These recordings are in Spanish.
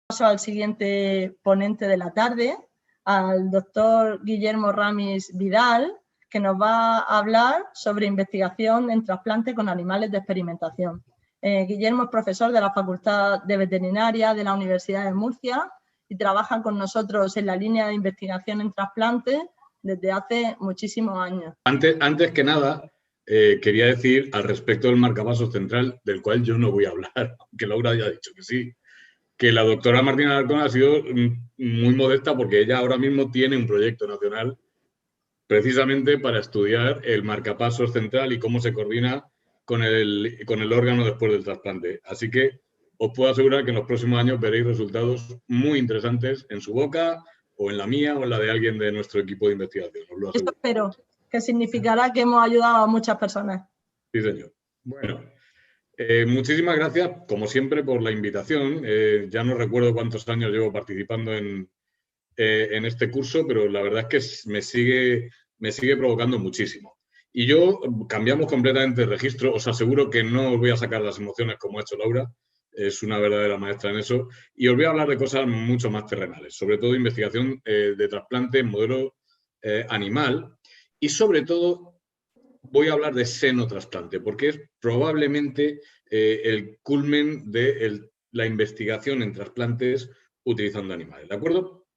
Paso al siguiente ponente de la tarde, al doctor Guillermo Ramis Vidal, que nos va a hablar sobre investigación en trasplante con animales de experimentación. Guillermo es profesor de la Facultad de Veterinaria de la Universidad de Murcia y trabaja con nosotros en la línea de investigación en trasplante desde hace muchísimos años. Antes que nada, quería decir al respecto del marcapasos central, del cual yo no voy a hablar, aunque Laura haya dicho que sí, que la doctora Martina Alarcón ha sido muy modesta porque ella ahora mismo tiene un proyecto nacional precisamente para estudiar el marcapasos central y cómo se coordina con el órgano después del trasplante. Así que os puedo asegurar que en los próximos años veréis resultados muy interesantes en su boca o en la mía o en la de alguien de nuestro equipo de investigación. Os lo aseguro. Esto espero, que significará que hemos ayudado a muchas personas. Sí, señor. Bueno, muchísimas gracias, como siempre, por la invitación. Ya no recuerdo cuántos años llevo participando en este curso, pero la verdad es que me sigue provocando muchísimo. Y yo cambiamos completamente de registro. Os aseguro que no os voy a sacar las emociones como ha hecho Laura. Es una verdadera maestra en eso. Y os voy a hablar de cosas mucho más terrenales, sobre todo investigación de trasplante en modelo animal. Y sobre todo voy a hablar de senotrasplante, porque es probablemente el culmen de la investigación en trasplantes utilizando animales. ¿De acuerdo?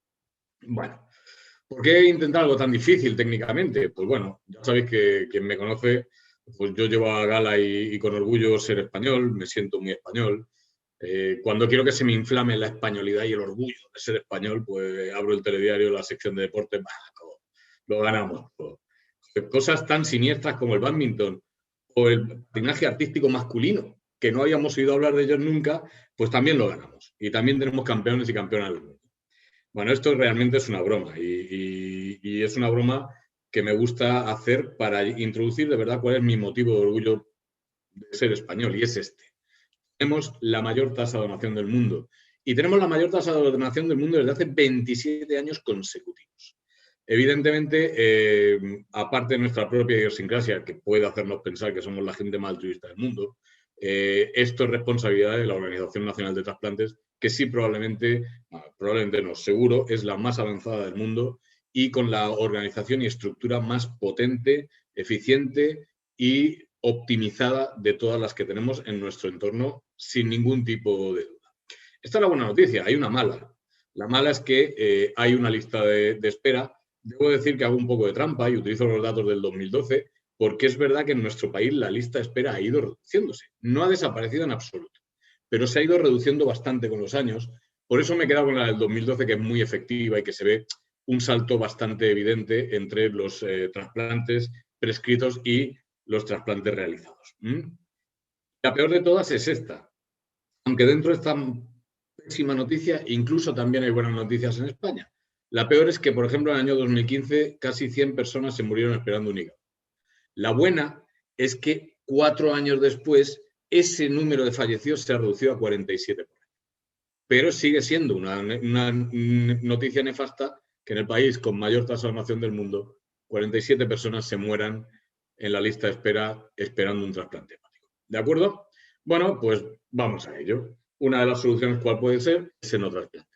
Bueno, ¿por qué intentar algo tan difícil técnicamente? Pues bueno, ya sabéis que quien me conoce, pues yo llevo a gala y con orgullo ser español, me siento muy español. Cuando quiero que se me inflame la españolidad y el orgullo de ser español, pues abro el telediario, la sección de deportes, lo ganamos. Cosas tan siniestras como el bádminton o el patinaje artístico masculino, que no habíamos oído hablar de ellos nunca, pues también lo ganamos. Y también tenemos campeones y campeonas del mundo. Bueno, esto realmente es una broma y es una broma que me gusta hacer para introducir de verdad cuál es mi motivo de orgullo de ser español, y es este. Tenemos la mayor tasa de donación del mundo y tenemos la mayor tasa de donación del mundo desde hace 27 años consecutivos. Evidentemente, aparte de nuestra propia idiosincrasia, que puede hacernos pensar que somos la gente más altruista del mundo, esto es responsabilidad de la Organización Nacional de Trasplantes, que sí probablemente no, seguro, es la más avanzada del mundo y con la organización y estructura más potente, eficiente y optimizada de todas las que tenemos en nuestro entorno, sin ningún tipo de duda. Esta es la buena noticia, hay una mala. La mala es que hay una lista de espera. Debo decir que hago un poco de trampa y utilizo los datos del 2012, porque es verdad que en nuestro país la lista de espera ha ido reduciéndose. No ha desaparecido en absoluto, pero se ha ido reduciendo bastante con los años. Por eso me he quedado con la del 2012, que es muy efectiva y que se ve un salto bastante evidente entre los trasplantes prescritos y los trasplantes realizados. La peor de todas es esta. Aunque dentro de esta pésima noticia, incluso también hay buenas noticias en España. La peor es que, por ejemplo, en el año 2015 casi 100 personas se murieron esperando un hígado. La buena es que 4 años después ese número de fallecidos se ha reducido a 47 por año. Pero sigue siendo una noticia nefasta que en el país con mayor tasa de donación del mundo, 47 personas se mueran en la lista de espera esperando un trasplante hepático. ¿De acuerdo? Bueno, pues vamos a ello. Una de las soluciones, ¿cuál puede ser? Senotrasplante.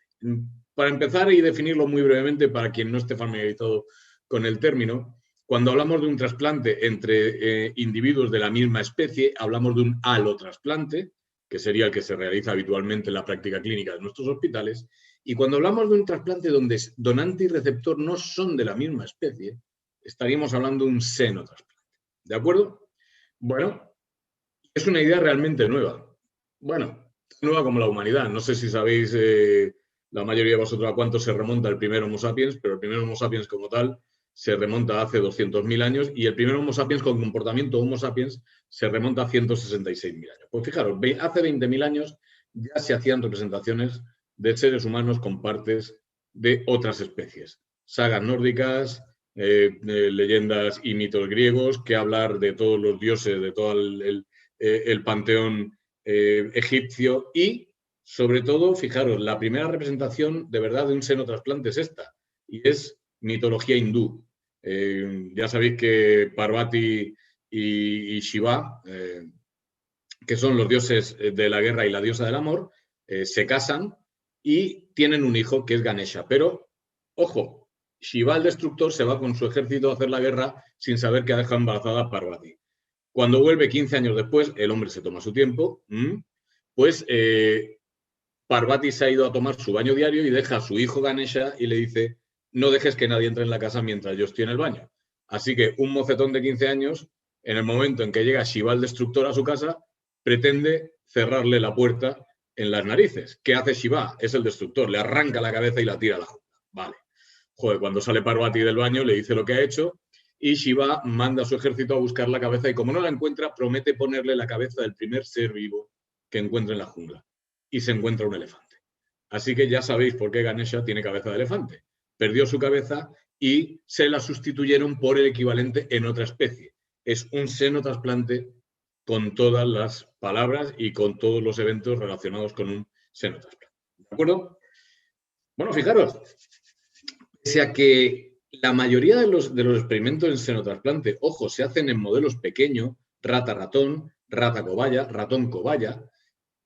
Para empezar y definirlo muy brevemente para quien no esté familiarizado con el término, cuando hablamos de un trasplante entre individuos de la misma especie, hablamos de un alotrasplante, que sería el que se realiza habitualmente en la práctica clínica de nuestros hospitales, y cuando hablamos de un trasplante donde donante y receptor no son de la misma especie, estaríamos hablando de un senotrasplante. ¿De acuerdo? Bueno, es una idea realmente nueva. Bueno, nueva como la humanidad. No sé si sabéis, la mayoría de vosotros, a cuánto se remonta el primer Homo sapiens, pero el primer Homo sapiens como tal se remonta a hace 200.000 años y el primer Homo sapiens con comportamiento Homo sapiens se remonta a 166.000 años. Pues fijaros, hace 20.000 años ya se hacían representaciones de seres humanos con partes de otras especies. Sagas nórdicas, leyendas y mitos griegos, que hablar de todos los dioses, de todo el panteón egipcio y, sobre todo, fijaros, la primera representación de verdad de un senotrasplante es esta, y es mitología hindú. Ya sabéis que Parvati y Shiva, que son los dioses de la guerra y la diosa del amor, se casan y tienen un hijo que es Ganesha. Pero, ojo, Shiva el destructor se va con su ejército a hacer la guerra sin saber que ha dejado embarazada a Parvati. Cuando vuelve 15 años después, el hombre se toma su tiempo, pues Parvati se ha ido a tomar su baño diario y deja a su hijo Ganesha y le dice: no dejes que nadie entre en la casa mientras yo estoy en el baño. Así que un mocetón de 15 años, en el momento en que llega Shiva el destructor a su casa, pretende cerrarle la puerta en las narices. ¿Qué hace Shiva? Es el destructor, le arranca la cabeza y la tira a la jungla. Vale. Joder, cuando sale Parvati del baño le dice lo que ha hecho y Shiva manda a su ejército a buscar la cabeza y como no la encuentra, promete ponerle la cabeza del primer ser vivo que encuentre en la jungla. Y se encuentra un elefante. Así que ya sabéis por qué Ganesha tiene cabeza de elefante. Perdió su cabeza y se la sustituyeron por el equivalente en otra especie. Es un senotrasplante con todas las palabras y con todos los eventos relacionados con un senotrasplante. ¿De acuerdo? Bueno, fijaros, pese a que la mayoría de los experimentos en senotrasplante, ojo, se hacen en modelos pequeños, rata-ratón, rata-cobaya, ratón-cobaya.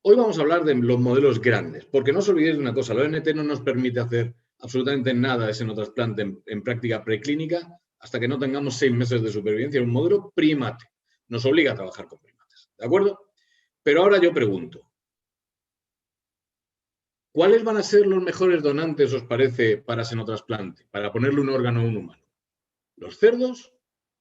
Hoy vamos a hablar de los modelos grandes, porque no os olvidéis de una cosa, la ONT no nos permite hacer absolutamente nada de senotrasplante en práctica preclínica hasta que no tengamos 6 meses de supervivencia en un modelo primate. Nos obliga a trabajar con primates, ¿de acuerdo? Pero ahora yo pregunto, ¿cuáles van a ser los mejores donantes, os parece, para senotrasplante, para ponerle un órgano a un humano? ¿Los cerdos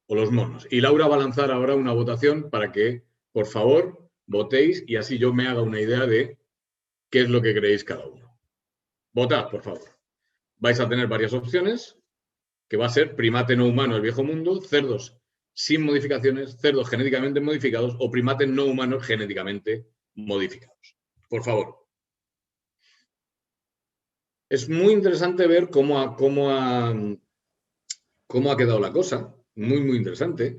o los monos? Y Laura va a lanzar ahora una votación para que, por favor, votéis y así yo me haga una idea de qué es lo que creéis cada uno. Votad, por favor. Vais a tener varias opciones, que va a ser primate no humano el viejo mundo, cerdos sin modificaciones, cerdos genéticamente modificados o primates no humanos genéticamente modificados. Por favor. Es muy interesante ver cómo ha quedado la cosa. Muy, muy interesante.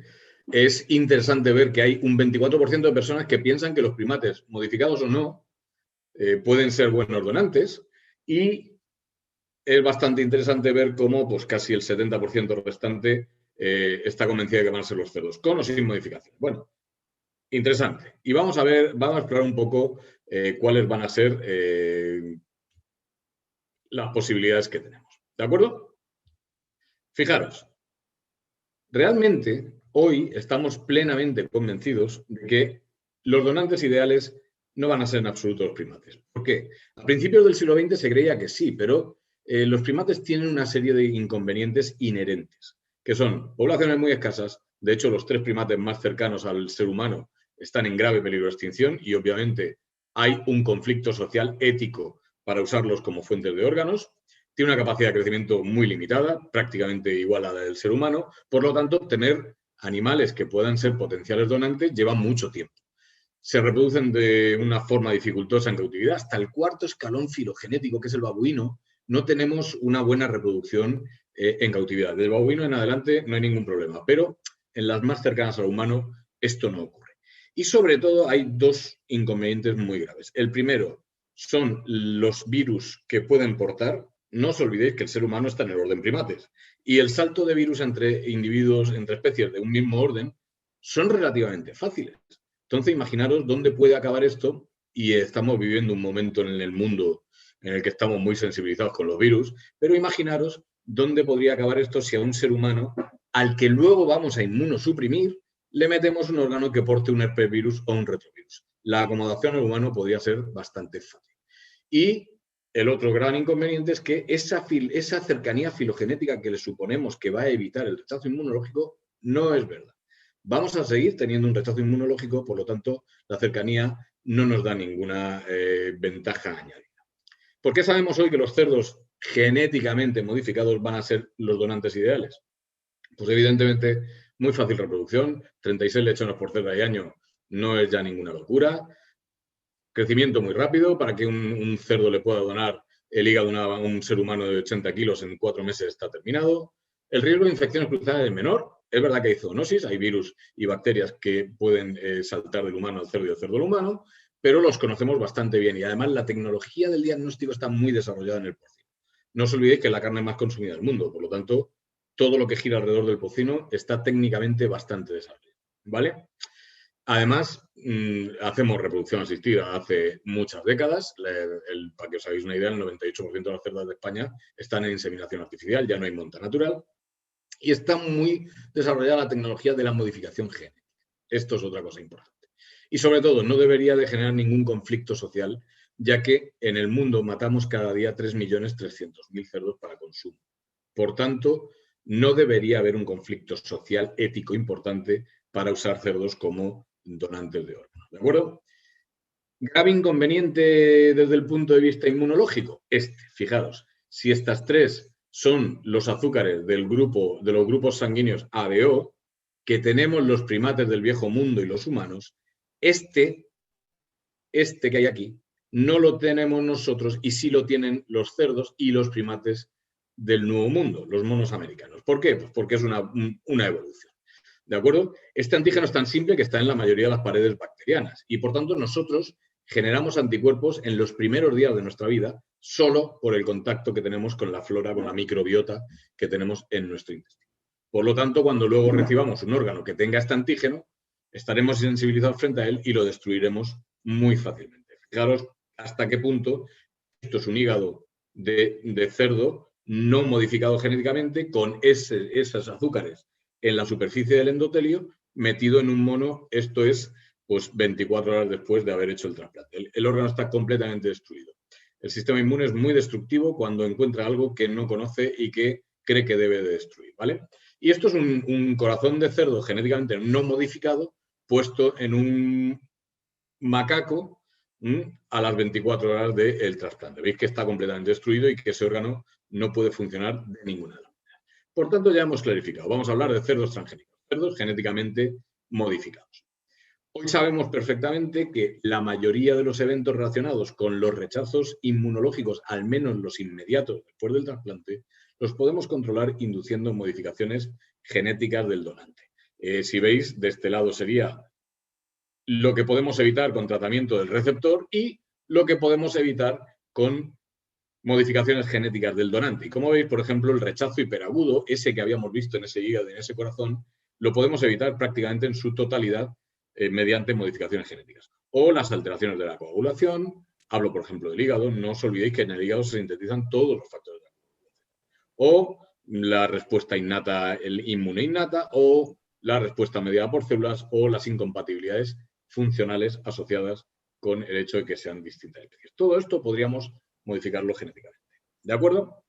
Es interesante ver que hay un 24% de personas que piensan que los primates, modificados o no, pueden ser buenos donantes. Y es bastante interesante ver cómo pues, casi el 70% restante está convencida de que van a ser los cerdos, con o sin modificación. Bueno, interesante. Y vamos a explorar un poco cuáles van a ser las posibilidades que tenemos. ¿De acuerdo? Fijaros, realmente hoy estamos plenamente convencidos de que los donantes ideales no van a ser en absoluto los primates. ¿Por qué? A principios del siglo XX se creía que sí, pero los primates tienen una serie de inconvenientes inherentes, que son poblaciones muy escasas. De hecho, los 3 primates más cercanos al ser humano están en grave peligro de extinción y obviamente hay un conflicto social ético para usarlos como fuentes de órganos. Tiene una capacidad de crecimiento muy limitada, prácticamente igual a la del ser humano. Por lo tanto, tener animales que puedan ser potenciales donantes lleva mucho tiempo. Se reproducen de una forma dificultosa en cautividad. Hasta el 4.º escalón filogenético, que es el babuino, no tenemos una buena reproducción en cautividad. Del babuino en adelante no hay ningún problema, pero en las más cercanas al humano esto no ocurre. Y sobre todo hay 2 inconvenientes muy graves. El primero son los virus que pueden portar. No os olvidéis que el ser humano está en el orden primates y el salto de virus entre individuos, entre especies de un mismo orden, son relativamente fáciles. Entonces, imaginaros dónde puede acabar esto y estamos viviendo un momento en el mundo en el que estamos muy sensibilizados con los virus, pero imaginaros dónde podría acabar esto si a un ser humano, al que luego vamos a inmunosuprimir, le metemos un órgano que porte un herpesvirus o un retrovirus. La acomodación al humano podría ser bastante fácil. Y el otro gran inconveniente es que esa cercanía filogenética que le suponemos que va a evitar el rechazo inmunológico no es verdad. Vamos a seguir teniendo un rechazo inmunológico, por lo tanto, la cercanía no nos da ninguna ventaja añadida. ¿Por qué sabemos hoy que los cerdos genéticamente modificados van a ser los donantes ideales? Pues evidentemente, muy fácil reproducción, 36 lechones por cerda y año no es ya ninguna locura. Crecimiento muy rápido, para que un cerdo le pueda donar el hígado a un ser humano de 80 kilos en 4 meses está terminado. El riesgo de infecciones cruzadas es menor. Es verdad que hay zoonosis, hay virus y bacterias que pueden saltar del humano al cerdo y del cerdo al humano, pero los conocemos bastante bien y además la tecnología del diagnóstico está muy desarrollada en el porcino. No os olvidéis que es la carne más consumida del mundo, por lo tanto, todo lo que gira alrededor del porcino está técnicamente bastante desarrollado, ¿vale? Además, hacemos reproducción asistida hace muchas décadas. Para que os hagáis una idea, el 98% de las cerdas de España están en inseminación artificial, ya no hay monta natural. Y está muy desarrollada la tecnología de la modificación genética. Esto es otra cosa importante. Y sobre todo, no debería de generar ningún conflicto social, ya que en el mundo matamos cada día 3.300.000 cerdos para consumo. Por tanto, no debería haber un conflicto social ético importante para usar cerdos como donantes de órganos. ¿De acuerdo? Grave inconveniente desde el punto de vista inmunológico. Fijaros, si estas tres son los azúcares de los grupos sanguíneos ABO, que tenemos los primates del viejo mundo y los humanos, este que hay aquí, no lo tenemos nosotros y sí lo tienen los cerdos y los primates del nuevo mundo, los monos americanos. ¿Por qué? Pues porque es una evolución. ¿De acuerdo? Este antígeno es tan simple que está en la mayoría de las paredes bacterianas y, por tanto, nosotros generamos anticuerpos en los primeros días de nuestra vida solo por el contacto que tenemos con la flora, con la microbiota que tenemos en nuestro intestino. Por lo tanto, cuando luego recibamos un órgano que tenga este antígeno, estaremos sensibilizados frente a él y lo destruiremos muy fácilmente. Fijaros hasta qué punto esto es un hígado de cerdo no modificado genéticamente con esos azúcares en la superficie del endotelio metido en un mono, esto es pues 24 horas después de haber hecho el trasplante. El órgano está completamente destruido. El sistema inmune es muy destructivo cuando encuentra algo que no conoce y que cree que debe de destruir, ¿vale? Y esto es un corazón de cerdo genéticamente no modificado puesto en un macaco a las 24 horas del trasplante. Veis que está completamente destruido y que ese órgano no puede funcionar de ninguna manera. Por tanto, ya hemos clarificado. Vamos a hablar de cerdos transgénicos, cerdos genéticamente modificados. Hoy sabemos perfectamente que la mayoría de los eventos relacionados con los rechazos inmunológicos, al menos los inmediatos después del trasplante, los podemos controlar induciendo modificaciones genéticas del donante. Si veis, de este lado sería lo que podemos evitar con tratamiento del receptor y lo que podemos evitar con modificaciones genéticas del donante. Y como veis, por ejemplo, el rechazo hiperagudo, ese que habíamos visto en ese hígado y en ese corazón, lo podemos evitar prácticamente en su totalidad mediante modificaciones genéticas. O las alteraciones de la coagulación, hablo por ejemplo del hígado, no os olvidéis que en el hígado se sintetizan todos los factores de la coagulación. O la respuesta innata, el inmune innata, o la respuesta mediada por células, o las incompatibilidades funcionales asociadas con el hecho de que sean distintas especies. Todo esto podríamos modificarlo genéticamente. ¿De acuerdo?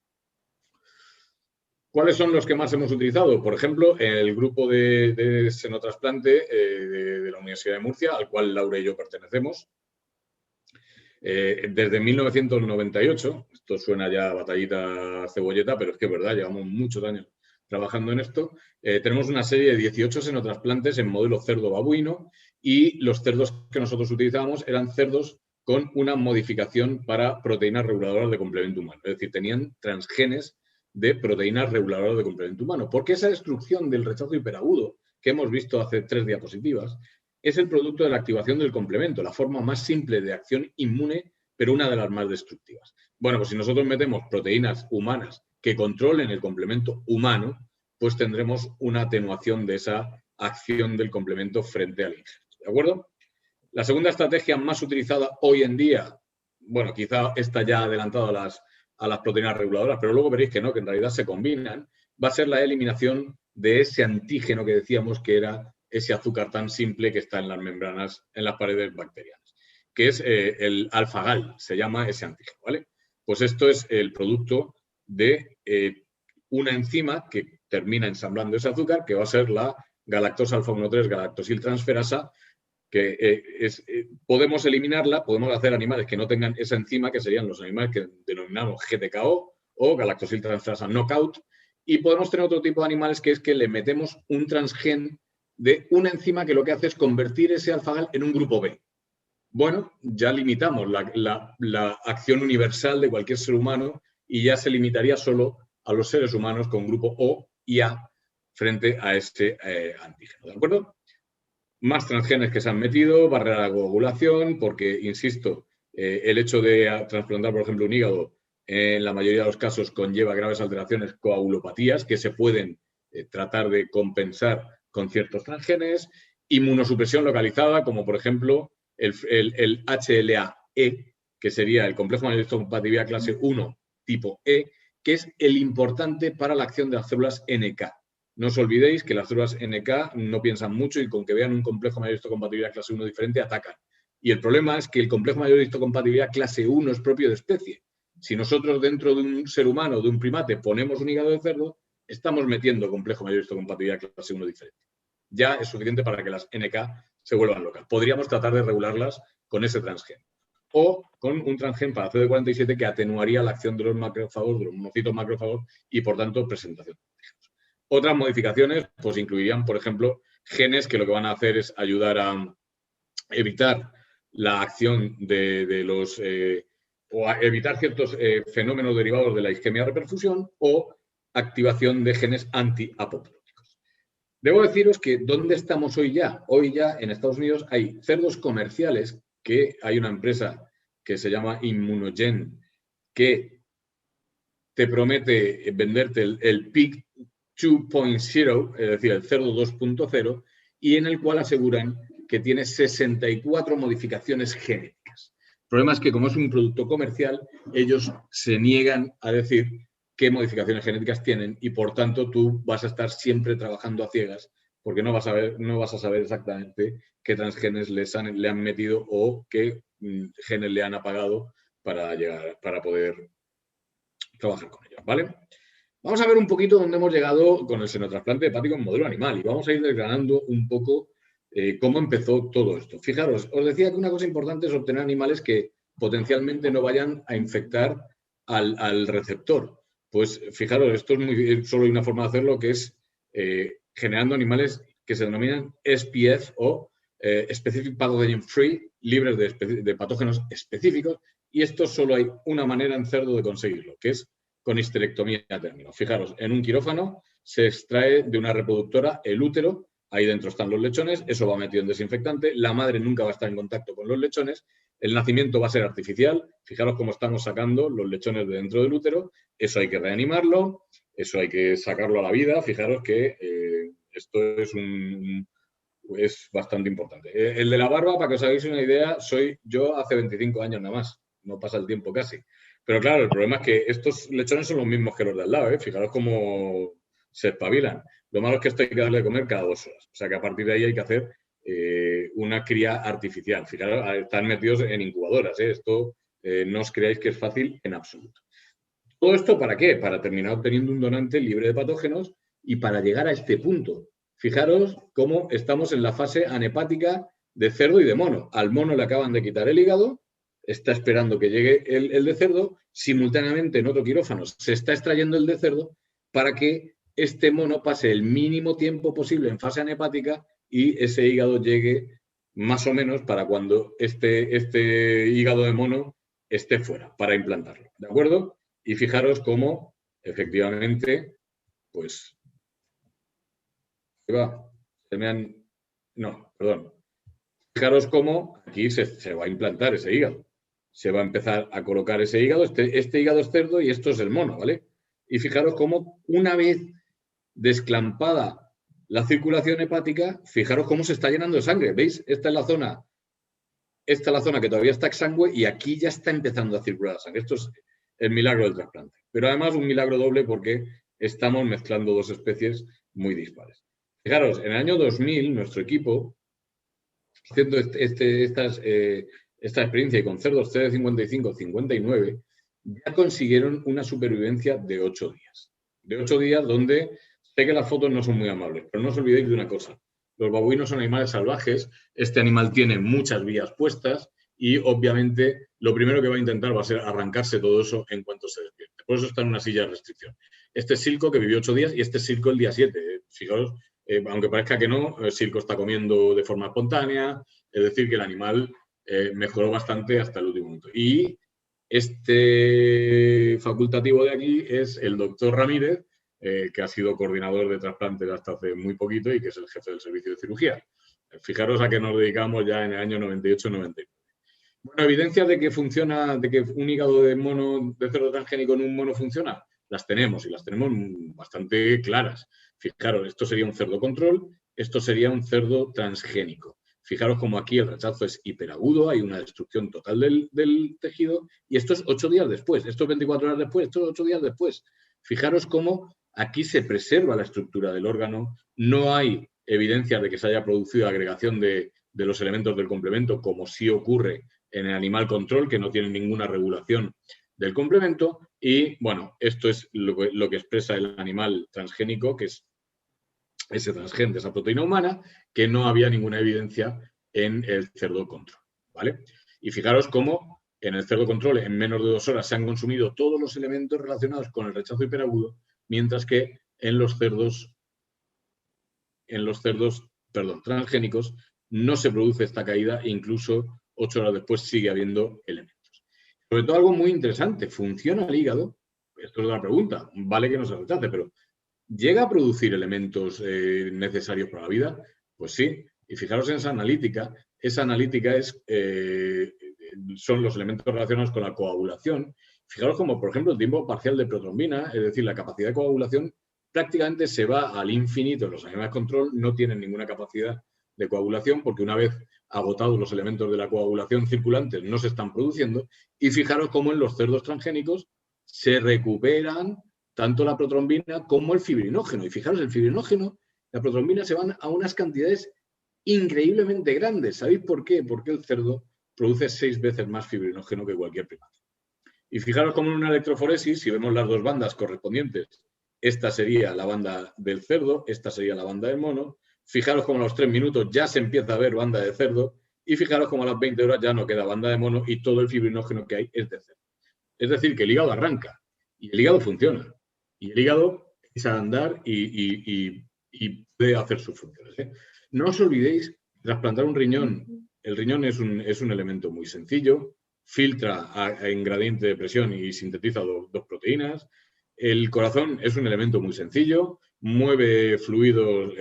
¿Cuáles son los que más hemos utilizado? Por ejemplo, el grupo de senotrasplante de la Universidad de Murcia, al cual Laura y yo pertenecemos. Desde 1998, esto suena ya a batallita cebolleta, pero es que es verdad, llevamos muchos años trabajando en esto. Tenemos una serie de 18 senotrasplantes en modelo cerdo babuino y los cerdos que nosotros utilizábamos eran cerdos con una modificación para proteínas reguladoras de complemento humano. Es decir, tenían transgenes de proteínas reguladoras de complemento humano. Porque esa destrucción del rechazo hiperagudo que hemos visto hace 3 diapositivas es el producto de la activación del complemento, la forma más simple de acción inmune, pero una de las más destructivas. Bueno, pues si nosotros metemos proteínas humanas que controlen el complemento humano, pues tendremos una atenuación de esa acción del complemento frente al injerto. ¿De acuerdo? La segunda estrategia más utilizada hoy en día, bueno, quizá está ya adelantada a las proteínas reguladoras, pero luego veréis que no, que en realidad se combinan, va a ser la eliminación de ese antígeno que decíamos que era ese azúcar tan simple que está en las membranas, en las paredes bacterianas, que es el alfa-gal, se llama ese antígeno, ¿vale? Pues esto es el producto de una enzima que termina ensamblando ese azúcar, que va a ser la galactosa alfa-1,3 galactosiltransferasa, que podemos eliminarla, podemos hacer animales que no tengan esa enzima, que serían los animales que denominamos GTKO o galactosiltransferasa knockout, y podemos tener otro tipo de animales que es que le metemos un transgen de una enzima que lo que hace es convertir ese alfa-gal en un grupo B. Bueno, ya limitamos la acción universal de cualquier ser humano y ya se limitaría solo a los seres humanos con grupo O y A frente a este antígeno, ¿de acuerdo? Más transgenes que se han metido, barrera de la coagulación, porque, insisto, el hecho de trasplantar, por ejemplo, un hígado, en la mayoría de los casos conlleva graves alteraciones, coagulopatías, que se pueden tratar de compensar con ciertos transgenes, inmunosupresión localizada, como por ejemplo el HLA-E, que sería el complejo mayor de histocompatibilidad clase 1 tipo E, que es el importante para la acción de las células NK. No os olvidéis que las células NK no piensan mucho y con que vean un complejo mayor de histocompatibilidad clase 1 diferente atacan. Y el problema es que el complejo mayor de histocompatibilidad clase 1 es propio de especie. Si nosotros dentro de un ser humano o de un primate ponemos un hígado de cerdo, estamos metiendo complejo mayor de histocompatibilidad clase 1 diferente. Ya es suficiente para que las NK se vuelvan locas. Podríamos tratar de regularlas con ese transgen. O con un transgen para CD47 que atenuaría la acción de los macrófagos, de los monocitos macrófagos y, por tanto, presentación. Otras modificaciones pues incluirían, por ejemplo, genes que lo que van a hacer es ayudar a evitar la acción de los... o a evitar ciertos fenómenos derivados de la isquemia reperfusión o activación de genes anti-apoptóticos. Debo deciros que ¿dónde estamos hoy ya? Hoy ya en Estados Unidos hay cerdos comerciales que hay una empresa que se llama Immunogen que te promete venderte el Pig 2.0, es decir, el cerdo 2.0, y en el cual aseguran que tiene 64 modificaciones genéticas. El problema es que como es un producto comercial, ellos se niegan a decir qué modificaciones genéticas tienen y por tanto tú vas a estar siempre trabajando a ciegas porque no vas a saber exactamente qué transgenes le han metido o qué genes le han apagado para poder trabajar con ellos, ¿vale? Vamos a ver un poquito dónde hemos llegado con el senotrasplante hepático en modelo animal y vamos a ir desgranando un poco cómo empezó todo esto. Fijaros, os decía que una cosa importante es obtener animales que potencialmente no vayan a infectar al receptor. Pues fijaros, esto es solo hay una forma de hacerlo que es generando animales que se denominan SPF o Specific Pathogen Free, libres de patógenos específicos, y esto solo hay una manera en cerdo de conseguirlo, que es con histerectomía a término. Fijaros, en un quirófano se extrae de una reproductora el útero, ahí dentro están los lechones, eso va metido en desinfectante, la madre nunca va a estar en contacto con los lechones, el nacimiento va a ser artificial, fijaros cómo estamos sacando los lechones de dentro del útero, eso hay que reanimarlo, eso hay que sacarlo a la vida, fijaros que esto es bastante importante. El de la barba, para que os hagáis una idea, soy yo hace 25 años nada más, no pasa el tiempo casi. Pero claro, el problema es que estos lechones son los mismos que los de al lado, ¿eh? Fijaros cómo se espabilan. Lo malo es que esto hay que darle de comer cada 2 horas. O sea que a partir de ahí hay que hacer una cría artificial. Fijaros, están metidos en incubadoras, ¿eh? Esto no os creáis que es fácil en absoluto. ¿Todo esto para qué? Para terminar obteniendo un donante libre de patógenos y para llegar a este punto. Fijaros cómo estamos en la fase anhepática de cerdo y de mono. Al mono le acaban de quitar el hígado, está esperando que llegue el de cerdo, simultáneamente en otro quirófano se está extrayendo el de cerdo para que este mono pase el mínimo tiempo posible en fase anhepática y ese hígado llegue más o menos para cuando este hígado de mono esté fuera, para implantarlo, ¿de acuerdo? Y fijaros cómo, efectivamente, pues... No, perdón. Fijaros cómo aquí se va a implantar ese hígado. Se va a empezar a colocar ese hígado. Este hígado es cerdo y esto es el mono, ¿vale? Y fijaros cómo una vez desclampada la circulación hepática, fijaros cómo se está llenando de sangre. ¿Veis? Esta es la zona que todavía está exangüe y aquí ya está empezando a circular la sangre. Esto es el milagro del trasplante. Pero además un milagro doble porque estamos mezclando dos especies muy dispares. Fijaros, en el año 2000 nuestro equipo, haciendo esta experiencia y con cerdos CD55-59, ya consiguieron una supervivencia de 8 días. De 8 días donde, sé que las fotos no son muy amables, pero no os olvidéis de una cosa. Los babuinos son animales salvajes, este animal tiene muchas vías puestas y obviamente lo primero que va a intentar va a ser arrancarse todo eso en cuanto se despierte. Por eso está en una silla de restricción. Este es Silco que vivió 8 días y este es Silco el día 7. Fijaos, aunque parezca que no, Silco está comiendo de forma espontánea, es decir, que el animal mejoró bastante hasta el último momento. Y este facultativo de aquí es el doctor Ramírez, que ha sido coordinador de trasplantes hasta hace muy poquito y que es el jefe del servicio de cirugía. Fijaros a qué nos dedicamos ya en el año 98-99. Bueno, evidencias de que funciona, de que un hígado de mono, de cerdo transgénico en un mono funciona, las tenemos y las tenemos bastante claras. Fijaros, esto sería un cerdo control esto sería un cerdo transgénico. Fijaros como aquí el rechazo es hiperagudo, hay una destrucción total del tejido, y esto es 8 días después, esto es 24 horas después, esto es 8 días después. Fijaros cómo aquí se preserva la estructura del órgano, no hay evidencias de que se haya producido agregación de los elementos del complemento, como sí ocurre en el animal control, que no tiene ninguna regulación del complemento, y bueno, esto es lo que expresa el animal transgénico, que es ese transgen de esa proteína humana, que no había ninguna evidencia en el cerdo control, ¿vale? Y fijaros cómo en el cerdo control en menos de 2 horas se han consumido todos los elementos relacionados con el rechazo hiperagudo, mientras que en los cerdos transgénicos no se produce esta caída e incluso 8 horas después sigue habiendo elementos. Sobre todo algo muy interesante, ¿funciona el hígado? Esto es una pregunta, vale que no se rechace, pero ¿llega a producir elementos necesarios para la vida? Pues sí, y fijaros en esa analítica son los elementos relacionados con la coagulación. Fijaros como, por ejemplo, el tiempo parcial de protrombina, es decir, la capacidad de coagulación prácticamente se va al infinito. Los animales de control no tienen ninguna capacidad de coagulación porque una vez agotados los elementos de la coagulación circulantes no se están produciendo. Y fijaros cómo en los cerdos transgénicos se recuperan tanto la protrombina como el fibrinógeno. Y fijaros, el fibrinógeno, la protrombina se van a unas cantidades increíblemente grandes. ¿Sabéis por qué? Porque el cerdo produce 6 veces más fibrinógeno que cualquier primate. Y fijaros cómo en una electroforesis, si vemos las dos bandas correspondientes, esta sería la banda del cerdo, esta sería la banda del mono. Fijaros cómo a los 3 minutos ya se empieza a ver banda de cerdo y fijaros cómo a las 20 horas ya no queda banda de mono y todo el fibrinógeno que hay es de cerdo. Es decir, que el hígado arranca y el hígado funciona. Y el hígado empieza a andar y puede hacer sus funciones, ¿eh? No os olvidéis, trasplantar un riñón. El riñón es un elemento muy sencillo, filtra en gradiente de presión y sintetiza dos proteínas. El corazón es un elemento muy sencillo, mueve fluidos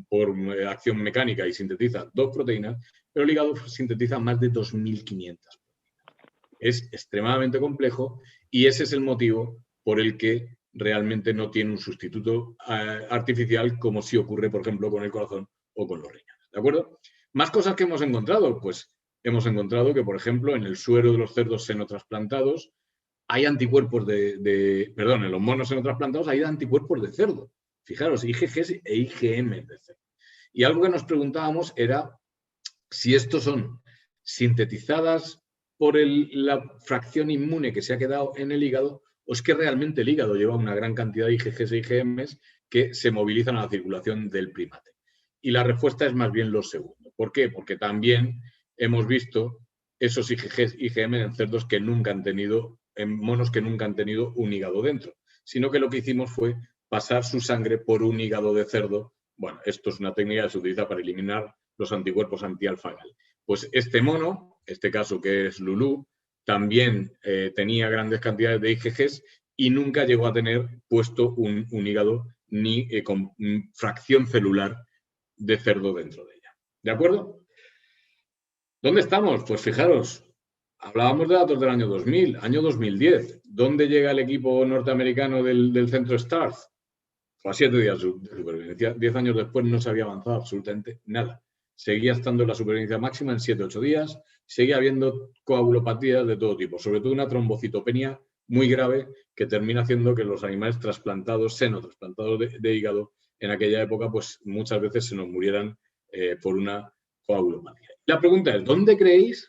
por acción mecánica y sintetiza 2 proteínas, pero el hígado sintetiza más de 2.500 proteínas. Es extremadamente complejo y ese es el motivo por el que realmente no tiene un sustituto artificial como sí ocurre, por ejemplo, con el corazón o con los riñones. ¿De acuerdo? Más cosas que hemos encontrado. Pues hemos encontrado que, por ejemplo, en el suero de los cerdos senotrasplantados hay anticuerpos en los monos senotrasplantados hay anticuerpos de cerdo. Fijaros, IgG e IgM de cerdo. Y algo que nos preguntábamos era si estos son sintetizadas por la fracción inmune que se ha quedado en el hígado o es que realmente el hígado lleva una gran cantidad de IgGs e IgMs que se movilizan a la circulación del primate. Y la respuesta es más bien lo segundo. ¿Por qué? Porque también hemos visto esos IgGs e IgM en cerdos que nunca han tenido, en monos que nunca han tenido un hígado dentro, sino que lo que hicimos fue pasar su sangre por un hígado de cerdo. Bueno, esto es una técnica que se utiliza para eliminar los anticuerpos anti-alfa-gal. Pues este mono, este caso que es Lulú, también tenía grandes cantidades de IgGs y nunca llegó a tener puesto un hígado ni con fracción celular de cerdo dentro de ella. ¿De acuerdo? ¿Dónde estamos? Pues fijaros, hablábamos de datos del año 2000, año 2010. ¿Dónde llega el equipo norteamericano del centro STARS? A 7 días de supervivencia. 10 años después no se había avanzado absolutamente nada. Seguía estando en la supervivencia máxima en 7-8 días, seguía habiendo coagulopatías de todo tipo, sobre todo una trombocitopenia muy grave que termina haciendo que los animales trasplantados, senotrasplantados de hígado, en aquella época, pues muchas veces se nos murieran por una coagulopatía. La pregunta es, ¿dónde creéis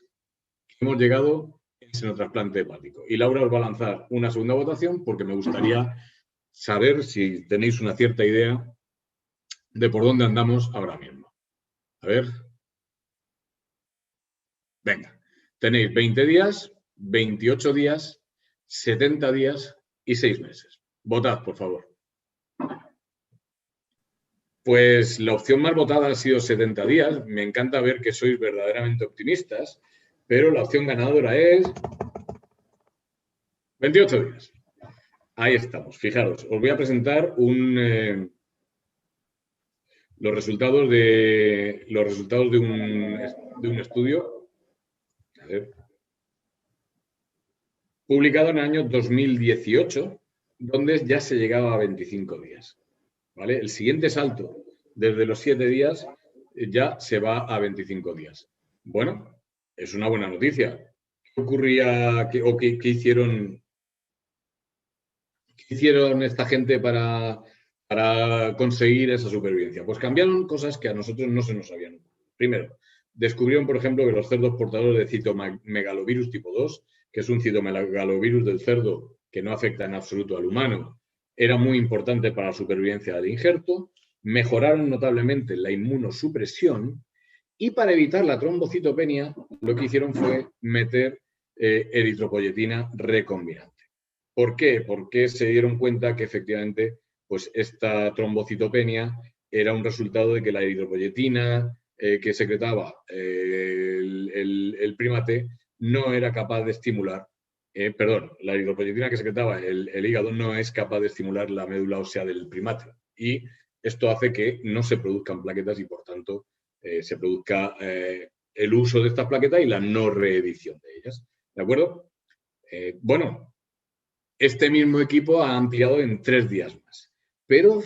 que hemos llegado en senotrasplante hepático? Y Laura os va a lanzar una segunda votación porque me gustaría saber si tenéis una cierta idea de por dónde andamos ahora mismo. A ver. Venga, tenéis 20 días, 28 días, 70 días y 6 meses. Votad, por favor. Pues la opción más votada ha sido 70 días. Me encanta ver que sois verdaderamente optimistas, pero la opción ganadora es 28 días. Ahí estamos. Fijaros, os voy a presentar los resultados de un estudio. A ver. Publicado en el año 2018, donde ya se llegaba a 25 días. ¿Vale? El siguiente salto desde los 7 días ya se va a 25 días. Bueno, es una buena noticia. ¿Qué ocurría o qué hicieron esta gente para conseguir esa supervivencia? Pues cambiaron cosas que a nosotros no se nos habían ocurrido. Primero, descubrieron, por ejemplo, que los cerdos portadores de citomegalovirus tipo 2, que es un citomegalovirus del cerdo que no afecta en absoluto al humano, era muy importante para la supervivencia del injerto. Mejoraron notablemente la inmunosupresión y para evitar la trombocitopenia lo que hicieron fue meter eritropoyetina recombinante. ¿Por qué? Porque se dieron cuenta que efectivamente pues esta trombocitopenia era un resultado de que la eritropoyetina que secretaba el primate no era capaz de estimular, la eritropoyetina que secretaba el hígado no es capaz de estimular la médula ósea del primate. Y esto hace que no se produzcan plaquetas y, por tanto, se produzca el uso de estas plaquetas y la no reedición de ellas. ¿De acuerdo? Bueno, este mismo equipo ha ampliado en 3 días más. Pero,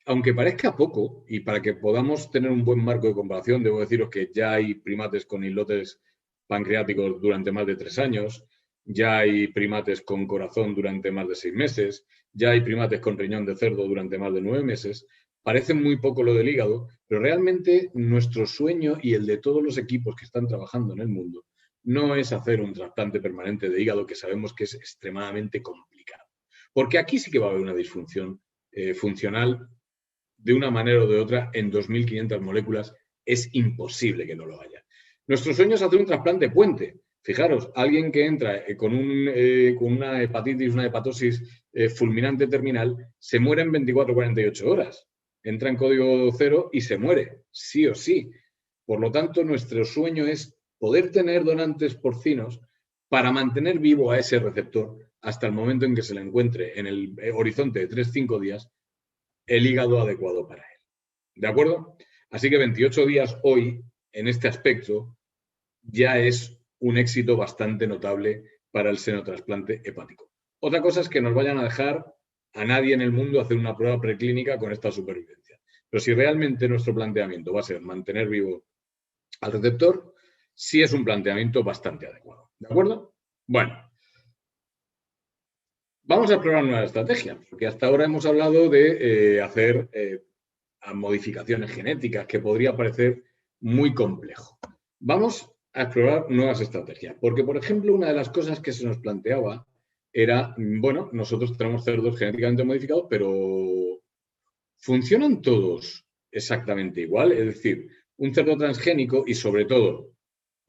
aunque parezca poco, y para que podamos tener un buen marco de comparación, debo deciros que ya hay primates con islotes pancreáticos durante más de 3 años, ya hay primates con corazón durante más de 6 meses, ya hay primates con riñón de cerdo durante más de 9 meses. Parece muy poco lo del hígado, pero realmente nuestro sueño y el de todos los equipos que están trabajando en el mundo no es hacer un trasplante permanente de hígado, que sabemos que es extremadamente complicado. Porque aquí sí que va a haber una disfunción funcional de una manera o de otra en 2.500 moléculas. Es imposible que no lo haya. Nuestro sueño es hacer un trasplante puente. Fijaros, alguien que entra con una hepatitis, una hepatosis fulminante terminal, se muere en 24-48 horas. Entra en código 0 y se muere, sí o sí. Por lo tanto, nuestro sueño es poder tener donantes porcinos para mantener vivo a ese receptor hasta el momento en que se le encuentre en el horizonte de 3-5 días el hígado adecuado para él. ¿De acuerdo? Así que 28 días hoy, en este aspecto, ya es un éxito bastante notable para el senotrasplante hepático. Otra cosa es que nos vayan a dejar a nadie en el mundo hacer una prueba preclínica con esta supervivencia. Pero si realmente nuestro planteamiento va a ser mantener vivo al receptor, sí es un planteamiento bastante adecuado. ¿De acuerdo? Bueno, vamos a explorar nuevas estrategias, porque hasta ahora hemos hablado de hacer modificaciones genéticas, que podría parecer muy complejo. Vamos a explorar nuevas estrategias, porque, por ejemplo, una de las cosas que se nos planteaba era, bueno, nosotros tenemos cerdos genéticamente modificados, pero ¿funcionan todos exactamente igual? Es decir, un cerdo transgénico y, sobre todo,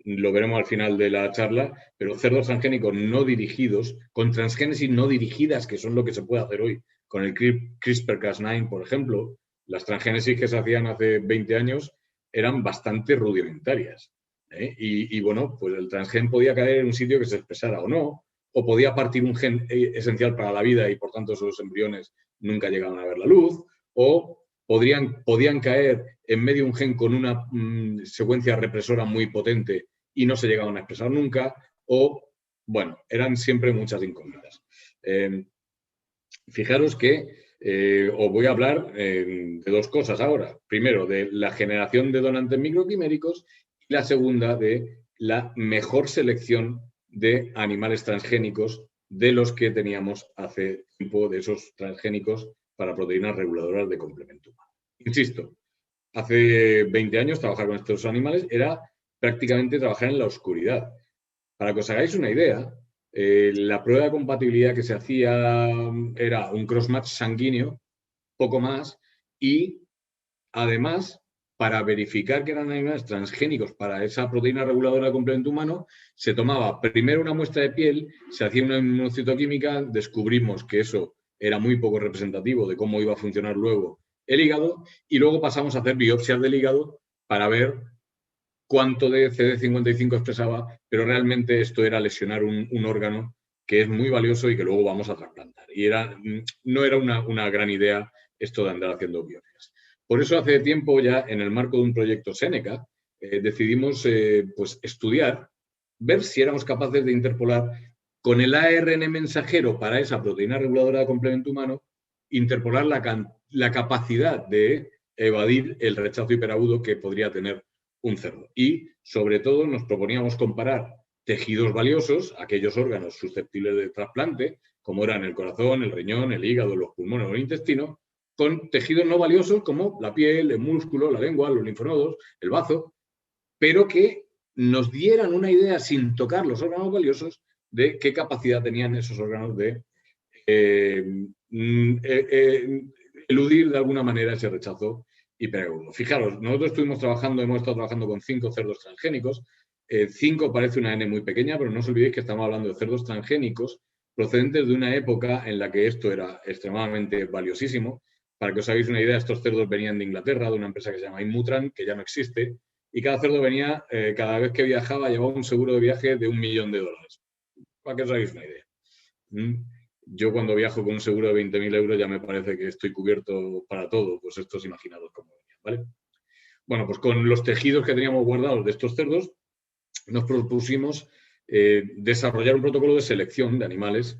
lo veremos al final de la charla, pero cerdos transgénicos no dirigidos, con transgénesis no dirigidas, que son lo que se puede hacer hoy con el CRISPR-Cas9, por ejemplo. Las transgénesis que se hacían hace 20 años eran bastante rudimentarias. Y bueno, pues el transgen podía caer en un sitio que se expresara o no, o podía partir un gen esencial para la vida y por tanto esos embriones nunca llegaban a ver la luz, o podían caer en medio de un gen con una secuencia represora muy potente y no se llegaban a expresar nunca, o, bueno, eran siempre muchas incógnitas. Fijaros que os voy a hablar de 2 cosas ahora. Primero, de la generación de donantes microquiméricos y la segunda, de la mejor selección de animales transgénicos de los que teníamos hace tiempo, de esos transgénicos para proteínas reguladoras de complemento humano. Insisto, hace 20 años trabajar con estos animales era prácticamente trabajar en la oscuridad. Para que os hagáis una idea, la prueba de compatibilidad que se hacía era un crossmatch sanguíneo, poco más, y además, para verificar que eran animales transgénicos para esa proteína reguladora de complemento humano, se tomaba primero una muestra de piel, se hacía una inmunocitoquímica, descubrimos que eso era muy poco representativo de cómo iba a funcionar luego el hígado, y luego pasamos a hacer biopsias del hígado para ver cuánto de CD55 expresaba, pero realmente esto era lesionar un órgano que es muy valioso y que luego vamos a trasplantar. Y no era una gran idea esto de andar haciendo biopsias. Por eso hace tiempo ya, en el marco de un proyecto Seneca, decidimos pues estudiar, ver si éramos capaces de interpolar con el ARN mensajero para esa proteína reguladora de complemento humano, interpolar la capacidad de evadir el rechazo hiperagudo que podría tener un cerdo. Y, sobre todo, nos proponíamos comparar tejidos valiosos, aquellos órganos susceptibles de trasplante, como eran el corazón, el riñón, el hígado, los pulmones o el intestino, con tejidos no valiosos como la piel, el músculo, la lengua, los linfonodos, el bazo, pero que nos dieran una idea, sin tocar los órganos valiosos, de qué capacidad tenían esos órganos de eludir de alguna manera ese rechazo hiperagudo. Fijaros, nosotros hemos estado trabajando con 5 cerdos transgénicos. 5 parece una N muy pequeña, pero no os olvidéis que estamos hablando de cerdos transgénicos procedentes de una época en la que esto era extremadamente valiosísimo. Para que os hagáis una idea, estos cerdos venían de Inglaterra, de una empresa que se llama Inmutran, que ya no existe, y cada cerdo venía, cada vez que viajaba, llevaba un seguro de viaje de $1 millón. Para que os hagáis una idea. Yo cuando viajo con un seguro de 20.000 euros ya me parece que estoy cubierto para todo, pues estos imaginados como venían, ¿vale? Bueno, pues con los tejidos que teníamos guardados de estos cerdos, nos propusimos desarrollar un protocolo de selección de animales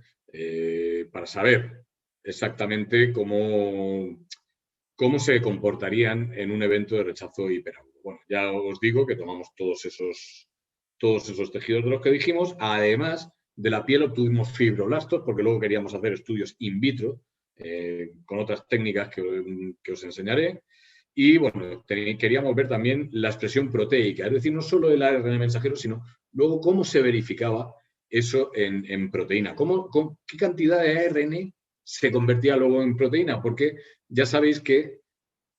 para saber exactamente cómo se comportarían en un evento de rechazo hiperagudo. Bueno, ya os digo que tomamos todos esos tejidos de los que dijimos. Además, de la piel obtuvimos fibroblastos, porque luego queríamos hacer estudios in vitro con otras técnicas que os enseñaré. Y bueno, queríamos ver también la expresión proteica, es decir, no solo el ARN mensajero, sino luego cómo se verificaba eso en proteína. ¿Qué cantidad de ARN se convertía luego en proteína? Porque ya sabéis que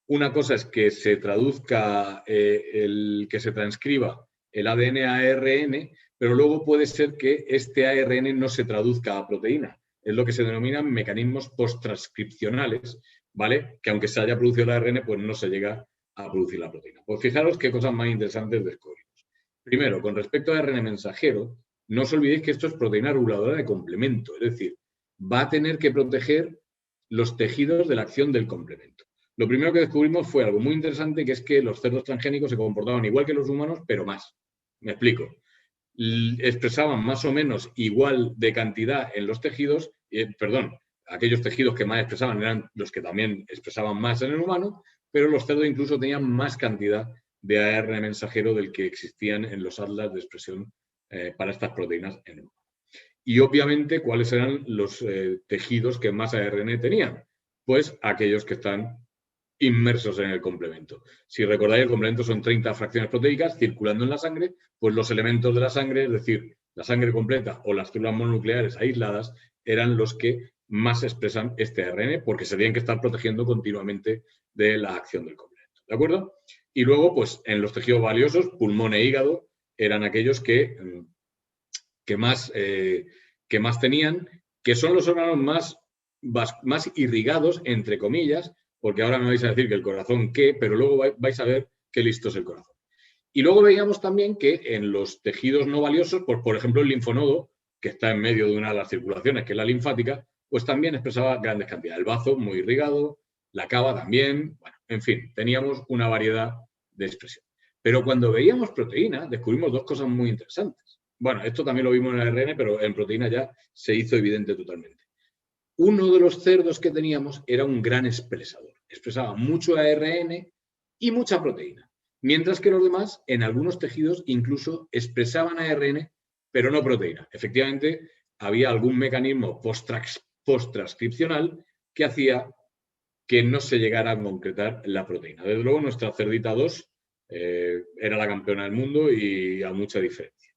una cosa es que se traduzca, que se transcriba el ADN a ARN, pero luego puede ser que este ARN no se traduzca a proteína. Es lo que se denominan mecanismos posttranscripcionales, ¿vale? Que aunque se haya producido el ARN, pues no se llega a producir la proteína. Pues fijaros qué cosas más interesantes descubrimos. Primero, con respecto a ARN mensajero, no os olvidéis que esto es proteína reguladora de complemento, es decir, va a tener que proteger los tejidos de la acción del complemento. Lo primero que descubrimos fue algo muy interesante, que es que los cerdos transgénicos se comportaban igual que los humanos, pero más. Me explico. Expresaban más o menos igual de cantidad en los tejidos, aquellos tejidos que más expresaban eran los que también expresaban más en el humano, pero los cerdos incluso tenían más cantidad de ARN mensajero del que existían en los atlas de expresión para estas proteínas en el humano. Y obviamente, ¿cuáles eran los tejidos que más ARN tenían? Pues aquellos que están inmersos en el complemento. Si recordáis, el complemento son 30 fracciones proteicas circulando en la sangre, pues los elementos de la sangre, es decir, la sangre completa o las células mononucleares aisladas, eran los que más expresan este ARN porque se tienen que estar protegiendo continuamente de la acción del complemento. ¿De acuerdo? Y luego, pues en los tejidos valiosos, pulmón e hígado, eran aquellos que más tenían, que son los órganos más irrigados, entre comillas, porque ahora me vais a decir que el corazón qué, pero luego vais a ver qué listo es el corazón. Y luego veíamos también que en los tejidos no valiosos, pues por ejemplo el linfonodo, que está en medio de una de las circulaciones, que es la linfática, pues también expresaba grandes cantidades. El bazo muy irrigado, la cava también, bueno, en fin, teníamos una variedad de expresión. Pero cuando veíamos proteína, descubrimos 2 cosas muy interesantes. Bueno, esto también lo vimos en el ARN, pero en proteína ya se hizo evidente totalmente. Uno de los cerdos que teníamos era un gran expresador. Expresaba mucho ARN y mucha proteína. Mientras que los demás, en algunos tejidos, incluso expresaban ARN, pero no proteína. Efectivamente, había algún mecanismo post-transcripcional que hacía que no se llegara a concretar la proteína. Desde luego, nuestra cerdita 2 era la campeona del mundo y a mucha diferencia.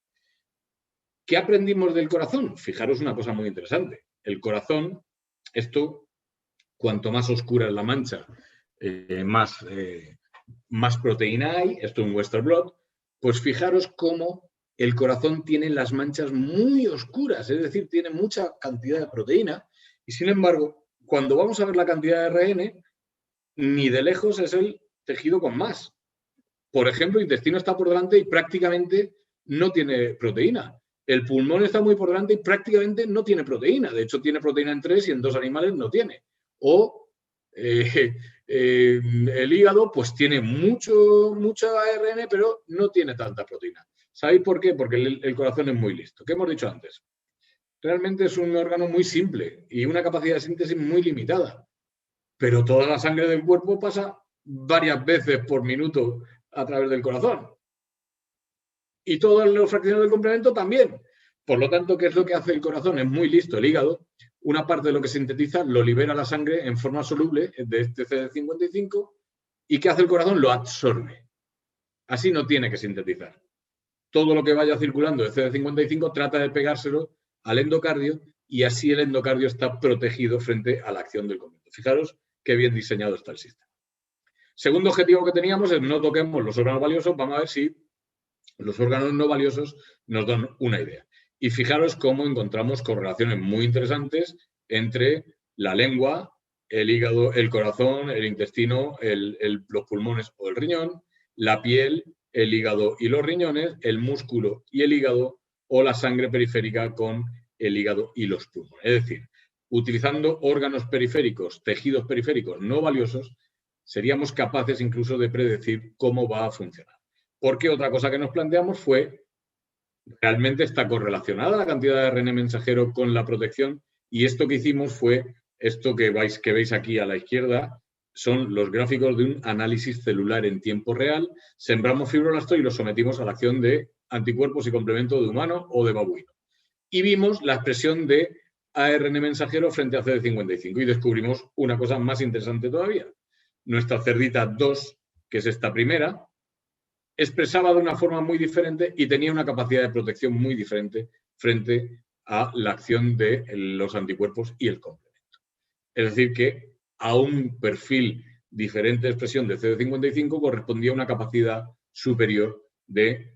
¿Qué aprendimos del corazón? Fijaros una cosa muy interesante. El corazón, esto, cuanto más oscura es la mancha, más proteína hay, esto en Western blot, pues fijaros cómo el corazón tiene las manchas muy oscuras, es decir, tiene mucha cantidad de proteína, y sin embargo, cuando vamos a ver la cantidad de ARN, ni de lejos es el tejido con más. Por ejemplo, el intestino está por delante y prácticamente no tiene proteína. El pulmón está muy por delante y prácticamente no tiene proteína. De hecho, tiene proteína en 3 y en 2 animales no tiene. O el hígado, pues tiene mucho ARN, pero no tiene tanta proteína. ¿Sabéis por qué? Porque el corazón es muy listo. ¿Qué hemos dicho antes? Realmente es un órgano muy simple y una capacidad de síntesis muy limitada. Pero toda la sangre del cuerpo pasa varias veces por minuto a través del corazón. Y todos los fraccionados del complemento también. Por lo tanto, ¿qué es lo que hace el corazón? Es muy listo el hígado. Una parte de lo que sintetiza lo libera la sangre en forma soluble de este CD55. ¿Y qué hace el corazón? Lo absorbe. Así no tiene que sintetizar. Todo lo que vaya circulando de CD55 trata de pegárselo al endocardio y así el endocardio está protegido frente a la acción del complemento. Fijaros qué bien diseñado está el sistema. Segundo objetivo que teníamos es no toquemos los órganos valiosos. Vamos a ver si los órganos no valiosos nos dan una idea. Y fijaros cómo encontramos correlaciones muy interesantes entre la lengua, el hígado, el corazón, el intestino, los pulmones o el riñón, la piel, el hígado y los riñones, el músculo y el hígado, o la sangre periférica con el hígado y los pulmones. Es decir, utilizando órganos periféricos, tejidos periféricos no valiosos, seríamos capaces incluso de predecir cómo va a funcionar. Porque otra cosa que nos planteamos fue, ¿realmente está correlacionada la cantidad de ARN mensajero con la protección? Y esto que hicimos fue, esto que veis aquí a la izquierda, son los gráficos de un análisis celular en tiempo real. Sembramos fibroblastos y los sometimos a la acción de anticuerpos y complemento de humano o de babuino. Y vimos la expresión de ARN mensajero frente a CD55 y descubrimos una cosa más interesante todavía. Nuestra cerdita 2, que es esta primera, expresaba de una forma muy diferente y tenía una capacidad de protección muy diferente frente a la acción de los anticuerpos y el complemento. Es decir, que a un perfil diferente de expresión de CD55 correspondía una capacidad superior de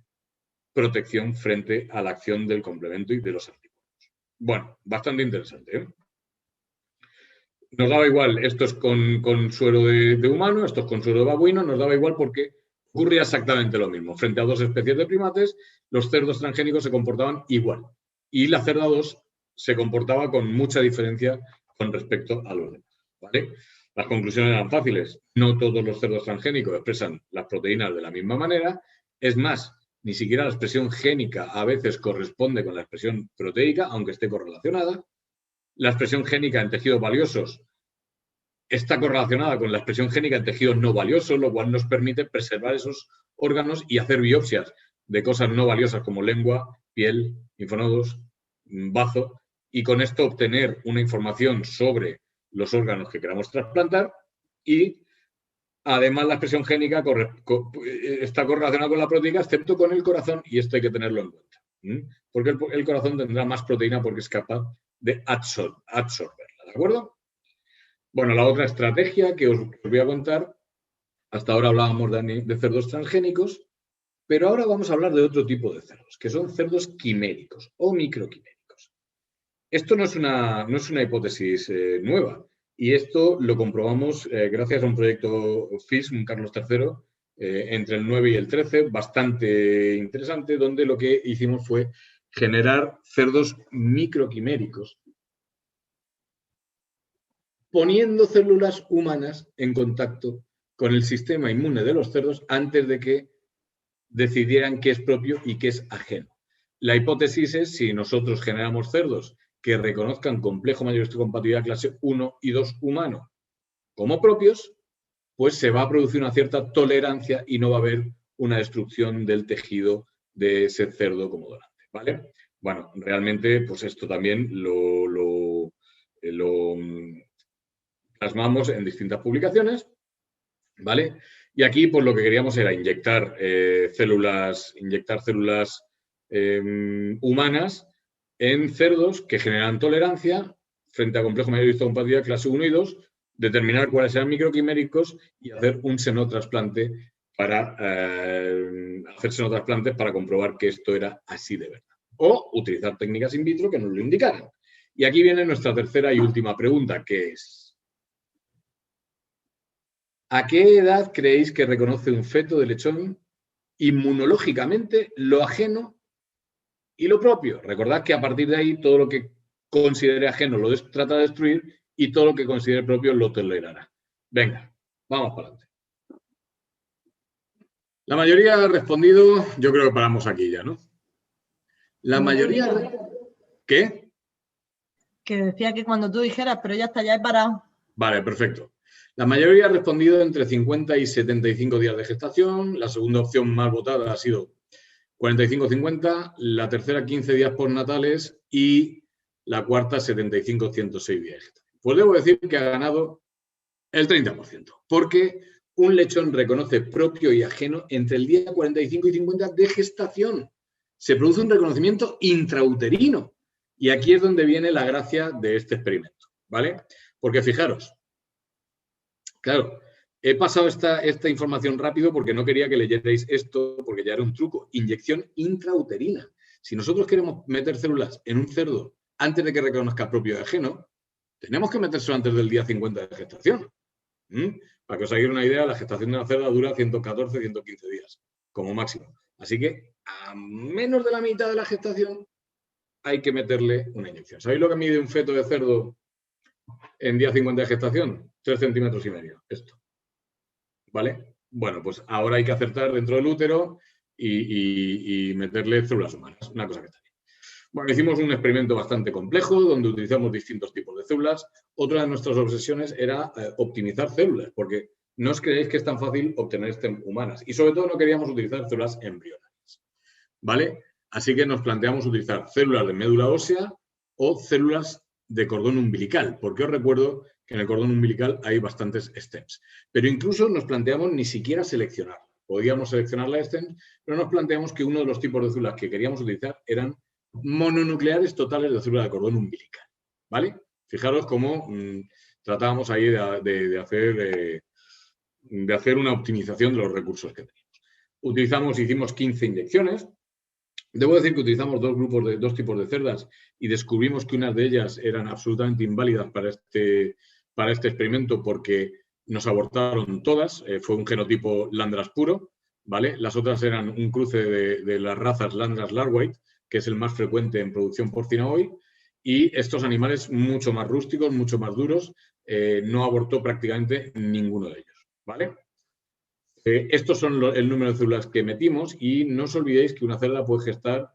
protección frente a la acción del complemento y de los anticuerpos. Bueno, bastante interesante, ¿eh? Nos daba igual, esto es con suero de humano, esto es con suero de babuino, nos daba igual porque ocurría exactamente lo mismo. Frente a dos especies de primates, los cerdos transgénicos se comportaban igual. Y la cerda 2 se comportaba con mucha diferencia con respecto a los demás, ¿vale? Las conclusiones eran fáciles. No todos los cerdos transgénicos expresan las proteínas de la misma manera. Es más, ni siquiera la expresión génica a veces corresponde con la expresión proteica, aunque esté correlacionada. La expresión génica en tejidos valiosos está correlacionada con la expresión génica en tejidos no valiosos, lo cual nos permite preservar esos órganos y hacer biopsias de cosas no valiosas como lengua, piel, linfonodos, bazo, y con esto obtener una información sobre los órganos que queramos trasplantar. Y además la expresión génica está correlacionada con la proteica, excepto con el corazón, y esto hay que tenerlo en cuenta. Porque el corazón tendrá más proteína porque es capaz de absorberla, ¿de acuerdo? Bueno, la otra estrategia que os voy a contar, hasta ahora hablábamos de cerdos transgénicos, pero ahora vamos a hablar de otro tipo de cerdos, que son cerdos quiméricos o microquiméricos. Esto no es una hipótesis nueva, y esto lo comprobamos gracias a un proyecto FISH, un Carlos III, entre el 9 y el 13, bastante interesante, donde lo que hicimos fue generar cerdos microquiméricos, poniendo células humanas en contacto con el sistema inmune de los cerdos antes de que decidieran qué es propio y qué es ajeno. La hipótesis es, si nosotros generamos cerdos que reconozcan complejo mayor histocompatibilidad clase 1 y 2 humano como propios, pues se va a producir una cierta tolerancia y no va a haber una destrucción del tejido de ese cerdo como donante, ¿vale? Bueno, realmente, pues esto también lo plasmamos en distintas publicaciones, ¿vale? Y aquí, pues lo que queríamos era inyectar células humanas en cerdos que generan tolerancia frente a complejo mayor histocompatibilidad clase 1 y 2, determinar cuáles eran microquiméricos y hacer un senotrasplante para comprobar que esto era así de verdad. O utilizar técnicas in vitro que nos lo indicaran. Y aquí viene nuestra tercera y última pregunta, que es: ¿a qué edad creéis que reconoce un feto de lechón inmunológicamente lo ajeno y lo propio? Recordad que a partir de ahí todo lo que considere ajeno lo trata de destruir y todo lo que considere propio lo tolerará. Venga, vamos para adelante. La mayoría ha respondido, yo creo que paramos aquí ya, ¿no? La mayoría... ¿Qué? Que decía que cuando tú dijeras, pero ya está, ya he parado. Vale, perfecto. La mayoría ha respondido entre 50 y 75 días de gestación. La segunda opción más votada ha sido 45-50, la tercera 15 días postnatales y la cuarta 75-106 días de gestación. Pues debo decir que ha ganado el 30%, porque un lechón reconoce propio y ajeno entre el día 45 y 50 de gestación. Se produce un reconocimiento intrauterino. Y aquí es donde viene la gracia de este experimento, ¿vale? Porque fijaros, claro, he pasado esta información rápido porque no quería que leyerais esto, porque ya era un truco. Inyección intrauterina. Si nosotros queremos meter células en un cerdo antes de que reconozca propio y ajeno, tenemos que metérselo antes del día 50 de gestación. Para que os hagáis una idea, la gestación de una cerda dura 114, 115 días, como máximo. Así que a menos de la mitad de la gestación hay que meterle una inyección. ¿Sabéis lo que mide un feto de cerdo en día 50 de gestación? 3,5 centímetros. Esto. ¿Vale? Bueno, pues ahora hay que acertar dentro del útero y meterle células humanas. Una cosa que está bien. Bueno, hicimos un experimento bastante complejo donde utilizamos distintos tipos de células. Otra de nuestras obsesiones era optimizar células, porque no os creéis que es tan fácil obtener humanas. Y sobre todo no queríamos utilizar células embrionarias. ¿Vale? Así que nos planteamos utilizar células de médula ósea o células de cordón umbilical, porque os recuerdo que en el cordón umbilical hay bastantes stems. Pero incluso nos planteamos ni siquiera seleccionar. Podíamos seleccionar la stems, pero nos planteamos que uno de los tipos de células que queríamos utilizar eran mononucleares totales de célula de cordón umbilical. ¿Vale? Fijaros cómo tratábamos ahí de hacer una optimización de los recursos que teníamos. Hicimos 15 inyecciones. Debo decir que utilizamos dos tipos de cerdas y descubrimos que unas de ellas eran absolutamente inválidas para este experimento porque nos abortaron todas. Fue un genotipo Landras puro, ¿vale? Las otras eran un cruce de las razas Landras-Larwhite, que es el más frecuente en producción porcina hoy, y estos animales mucho más rústicos, mucho más duros, no abortó prácticamente ninguno de ellos, ¿vale? Estos son el número de células que metimos y no os olvidéis que una célula puede gestar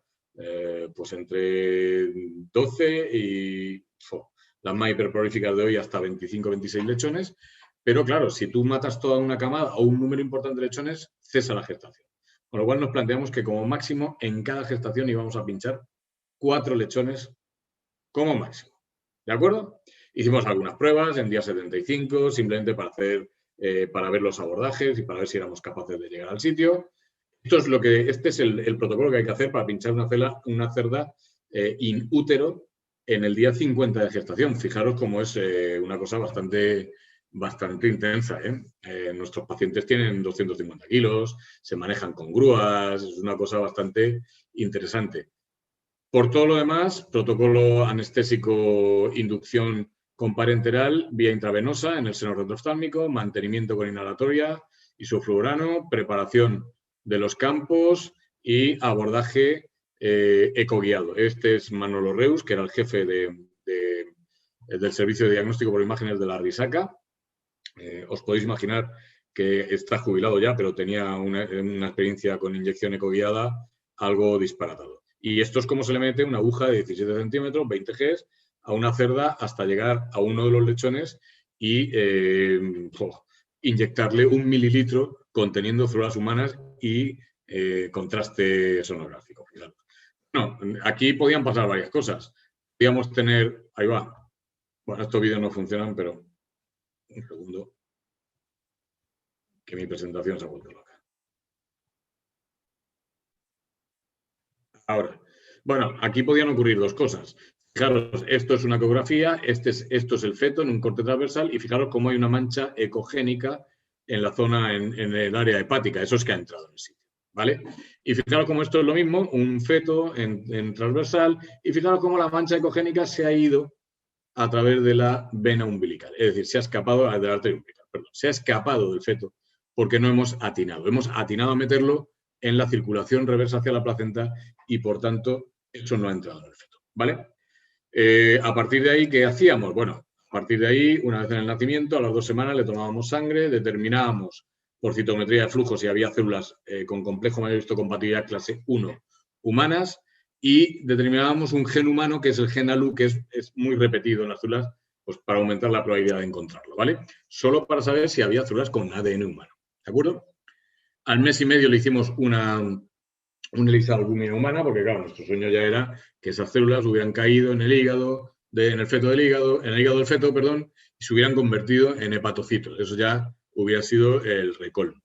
pues entre 12 y las más hiperprolíficas de hoy hasta 25-26 lechones, pero claro, si tú matas toda una camada o un número importante de lechones, cesa la gestación. Con lo cual nos planteamos que como máximo en cada gestación íbamos a pinchar 4 lechones como máximo. ¿De acuerdo? Hicimos algunas pruebas en día 75, simplemente para ver los abordajes y para ver si éramos capaces de llegar al sitio. Este es el protocolo que hay que hacer para pinchar una cerda in útero en el día 50 de gestación. Fijaros cómo es una cosa bastante intensa. Nuestros pacientes tienen 250 kilos, se manejan con grúas, es una cosa bastante interesante. Por todo lo demás, protocolo anestésico, inducción con parenteral, vía intravenosa en el seno retroftálmico, mantenimiento con inhalatoria, isoflurano, preparación de los campos y abordaje ecoguiado. Este es Manolo Reus, que era el jefe del servicio de diagnóstico por imágenes de la Risaca. Os podéis imaginar que está jubilado ya, pero tenía una experiencia con inyección ecoguiada algo disparatado. Y esto es como se le mete una aguja de 17 centímetros, 20 Gs, a una cerda hasta llegar a uno de los lechones y inyectarle 1 mililitro conteniendo células humanas y contraste sonográfico. No, aquí podían pasar varias cosas. Podíamos tener... Ahí va. Bueno, estos vídeos no funcionan, pero... Un segundo. Que mi presentación se ha vuelto loca. Ahora, bueno, aquí podían ocurrir dos cosas. Fijaros, esto es una ecografía, esto es el feto en un corte transversal y fijaros cómo hay una mancha ecogénica en la zona, en el área hepática. Eso es que ha entrado en el sitio, ¿vale? Y fijaros cómo esto es lo mismo, un feto en transversal y fijaros cómo la mancha ecogénica se ha ido a través de la vena umbilical. Es decir, se ha escapado de la arteria umbilical, perdón, se ha escapado del feto porque no hemos atinado. Hemos atinado a meterlo en la circulación reversa hacia la placenta y, por tanto, eso no ha entrado en el feto, ¿vale? A partir de ahí, ¿qué hacíamos? Bueno, a partir de ahí, una vez en el nacimiento, a las 2 semanas le tomábamos sangre, determinábamos por citometría de flujo si había células con complejo mayor histocompatibilidad clase 1 humanas y determinábamos un gen humano que es el gen ALU, que es muy repetido en las células pues para aumentar la probabilidad de encontrarlo, ¿vale? Solo para saber si había células con ADN humano, ¿de acuerdo? Al mes y medio le hicimos una ELISA albúmina humana, porque claro, nuestro sueño ya era que esas células hubieran caído en el hígado, en el feto del hígado, en el hígado del feto, perdón, y se hubieran convertido en hepatocitos. Eso ya hubiera sido el recolmo.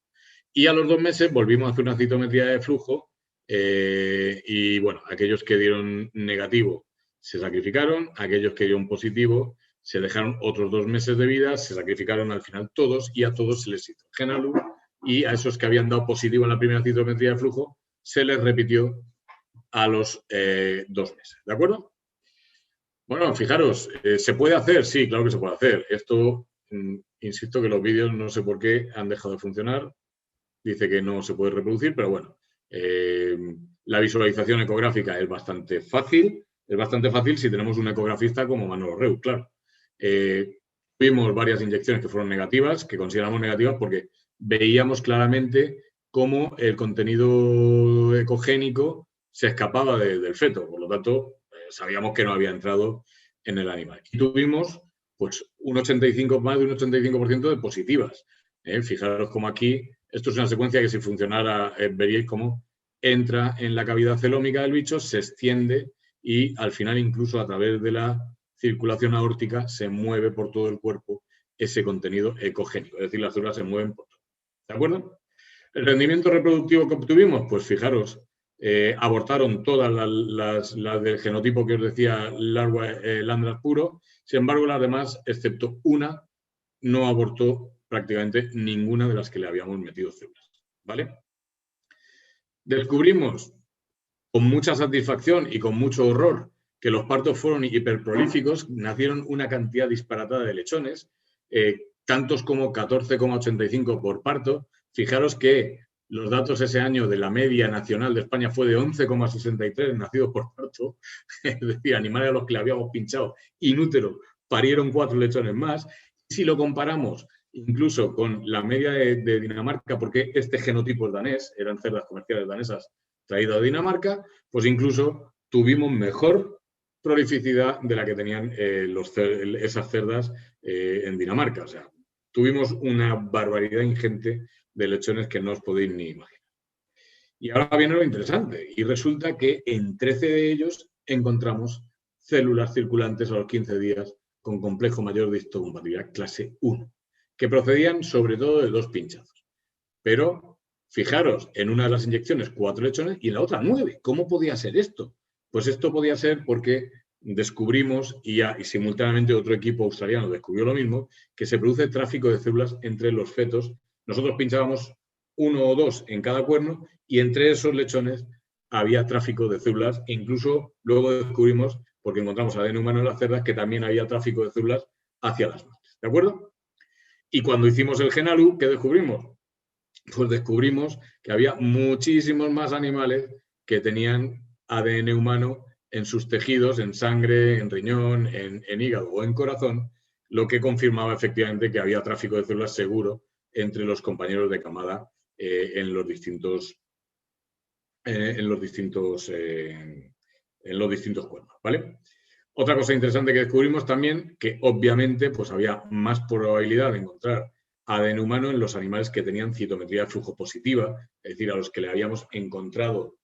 Y a los 2 meses volvimos a hacer una citometría de flujo y, bueno, aquellos que dieron negativo se sacrificaron, aquellos que dieron positivo se dejaron otros 2 meses de vida, se sacrificaron al final todos y a todos se les hizo GENALU y a esos que habían dado positivo en la primera citometría de flujo se les repitió a los 2 meses. ¿De acuerdo? Bueno, fijaros, ¿se puede hacer? Sí, claro que se puede hacer. Esto, insisto que los vídeos no sé por qué han dejado de funcionar. Dice que no se puede reproducir, pero bueno. La visualización ecográfica es bastante fácil. Es bastante fácil si tenemos un ecografista como Manolo Reu, claro. Tuvimos varias inyecciones que fueron negativas, que consideramos negativas porque veíamos claramente cómo el contenido ecogénico se escapaba del feto. Por lo tanto, sabíamos que no había entrado en el animal. Y tuvimos pues más de un 85% de positivas. Fijaros como aquí, esto es una secuencia que si funcionara, veríais cómo entra en la cavidad celómica del bicho, se extiende y al final incluso a través de la circulación aórtica se mueve por todo el cuerpo ese contenido ecogénico. Es decir, las células se mueven por todo. ¿De acuerdo? El rendimiento reproductivo que obtuvimos, pues fijaros, abortaron todas las del genotipo que os decía, Landras puro. Sin embargo, las demás, excepto una, no abortó prácticamente ninguna de las que le habíamos metido células. ¿Vale? Descubrimos con mucha satisfacción y con mucho horror que los partos fueron hiperprolíficos, nacieron una cantidad disparatada de lechones, tantos como 14,85 por parto. Fijaros que los datos ese año de la media nacional de España fue de 11,63 nacidos por parto, es decir, animales a los que le habíamos pinchado in útero parieron 4 lechones más. Si lo comparamos incluso con la media de Dinamarca, porque este genotipo es danés, eran cerdas comerciales danesas traídas de Dinamarca, pues incluso tuvimos mejor prolificidad de la que tenían esas cerdas en Dinamarca. O sea, tuvimos una barbaridad ingente de lechones que no os podéis ni imaginar. Y ahora viene lo interesante, y resulta que en 13 de ellos encontramos células circulantes a los 15 días con complejo mayor de histocompatibilidad clase 1, que procedían sobre todo de 2 pinchazos. Pero, fijaros, en una de las inyecciones 4 lechones y en la otra 9. ¿Cómo podía ser esto? Pues esto podía ser porque descubrimos, y simultáneamente otro equipo australiano descubrió lo mismo, que se produce tráfico de células entre los fetos. Nosotros pinchábamos 1 o 2 en cada cuerno y entre esos lechones había tráfico de células. E incluso luego descubrimos, porque encontramos ADN humano en las cerdas, que también había tráfico de células hacia las madres. ¿De acuerdo? Y cuando hicimos el GENALU, ¿qué descubrimos? Pues descubrimos que había muchísimos más animales que tenían ADN humano en sus tejidos, en sangre, en riñón, en hígado o en corazón, lo que confirmaba efectivamente que había tráfico de células seguro entre los compañeros de camada en los distintos cuernos, ¿vale? Otra cosa interesante que descubrimos también, que obviamente pues había más probabilidad de encontrar ADN humano en los animales que tenían citometría de flujo positiva, es decir, a los que le habíamos encontrado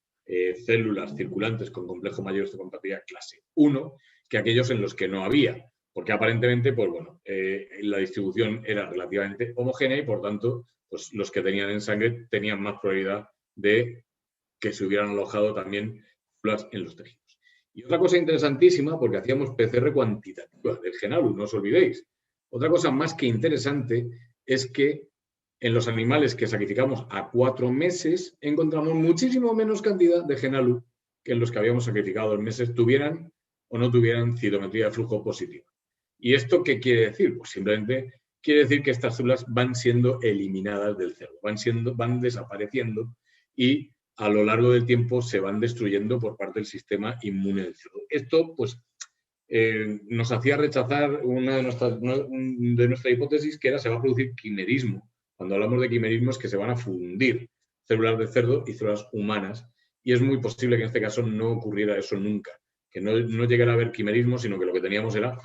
células circulantes con complejo mayor de histocompatibilidad clase 1, que aquellos en los que no había, porque aparentemente, pues bueno, la distribución era relativamente homogénea y por tanto, pues los que tenían en sangre tenían más probabilidad de que se hubieran alojado también células en los tejidos. Y otra cosa interesantísima, porque hacíamos PCR cuantitativa del GENALU, no os olvidéis. Otra cosa más que interesante es que en los animales que sacrificamos a 4 meses encontramos muchísimo menos cantidad de GENALU que en los que habíamos sacrificado a 2 meses, tuvieran o no tuvieran citometría de flujo positiva. ¿Y esto qué quiere decir? Pues simplemente quiere decir que estas células van siendo eliminadas del cerdo, van desapareciendo y a lo largo del tiempo se van destruyendo por parte del sistema inmune del cerdo. Esto, pues, nos hacía rechazar una de nuestras hipótesis, que era se va a producir quimerismo. Cuando hablamos de quimerismo es que se van a fundir células de cerdo y células humanas, y es muy posible que en este caso no ocurriera eso nunca, que no llegara a haber quimerismo, sino que lo que teníamos era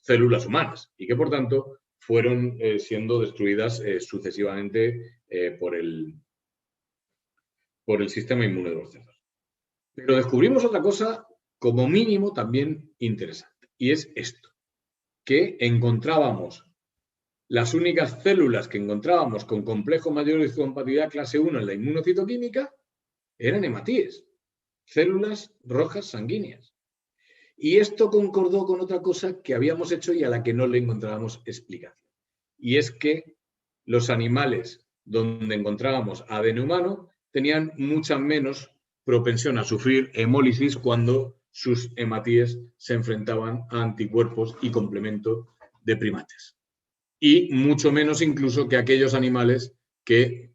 células humanas y que, por tanto, fueron siendo destruidas sucesivamente por el sistema inmune de los cerdos. Pero descubrimos otra cosa, como mínimo, también interesante, y es esto, que encontrábamos las únicas células que encontrábamos con complejo mayor de histocompatibilidad clase 1 en la inmunocitoquímica eran hematíes, células rojas sanguíneas. Y esto concordó con otra cosa que habíamos hecho y a la que no le encontrábamos explicación. Y es que los animales donde encontrábamos ADN humano tenían mucha menos propensión a sufrir hemólisis cuando sus hematíes se enfrentaban a anticuerpos y complemento de primates. Y mucho menos incluso que aquellos animales que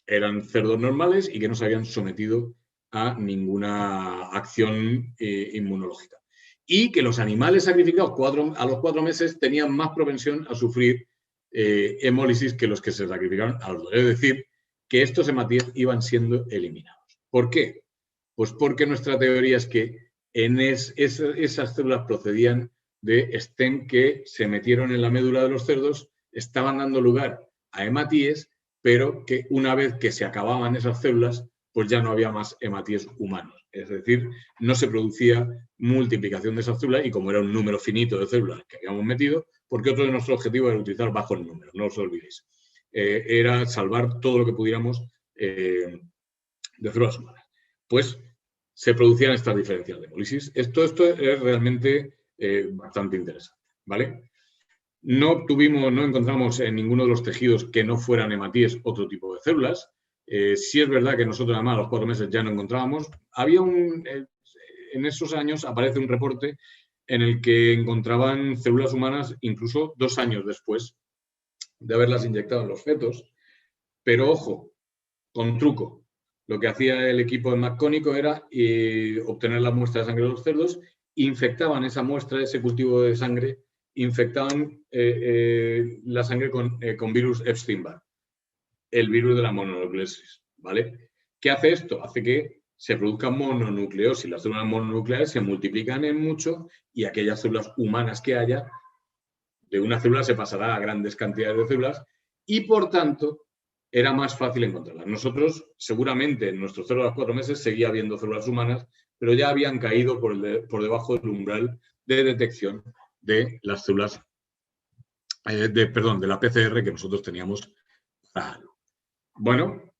eran cerdos normales y que no se habían sometido a ninguna acción inmunológica. Y que los animales sacrificados a los 4 meses tenían más propensión a sufrir hemólisis que los que se sacrificaron a los 2. Es decir, que estos hematíes iban siendo eliminados. ¿Por qué? Pues porque nuestra teoría es que esas células procedían de stem que se metieron en la médula de los cerdos, estaban dando lugar a hematíes, pero que una vez que se acababan esas células, pues ya no había más hematíes humanos. Es decir, no se producía multiplicación de esas células y como era un número finito de células que habíamos metido, porque otro de nuestros objetivos era utilizar bajos números, no os olvidéis. Era salvar todo lo que pudiéramos de células humanas. Pues se producían estas diferencias de hemólisis. Esto es realmente bastante interesante, ¿vale? No encontramos en ninguno de los tejidos que no fueran hematíes otro tipo de células. Sí es verdad que nosotros además a los 4 meses ya no encontrábamos. En esos años aparece un reporte en el que encontraban células humanas incluso 2 años después de haberlas inyectado en los fetos. Pero ojo, con truco. Lo que hacía el equipo de McCónico era obtener la muestra de sangre de los cerdos, infectaban esa muestra, ese cultivo de sangre, infectaban la sangre con virus Epstein-Barr, el virus de la mononucleosis, ¿vale? ¿Qué hace esto? Hace que se produzca mononucleosis. Las células mononucleares se multiplican en mucho y aquellas células humanas que haya, de una célula se pasará a grandes cantidades de células y, por tanto, era más fácil encontrarlas. Nosotros, seguramente, en nuestros células 4 meses seguía habiendo células humanas, pero ya habían caído por debajo del umbral de detección de las células, de la PCR que nosotros teníamos. Bueno,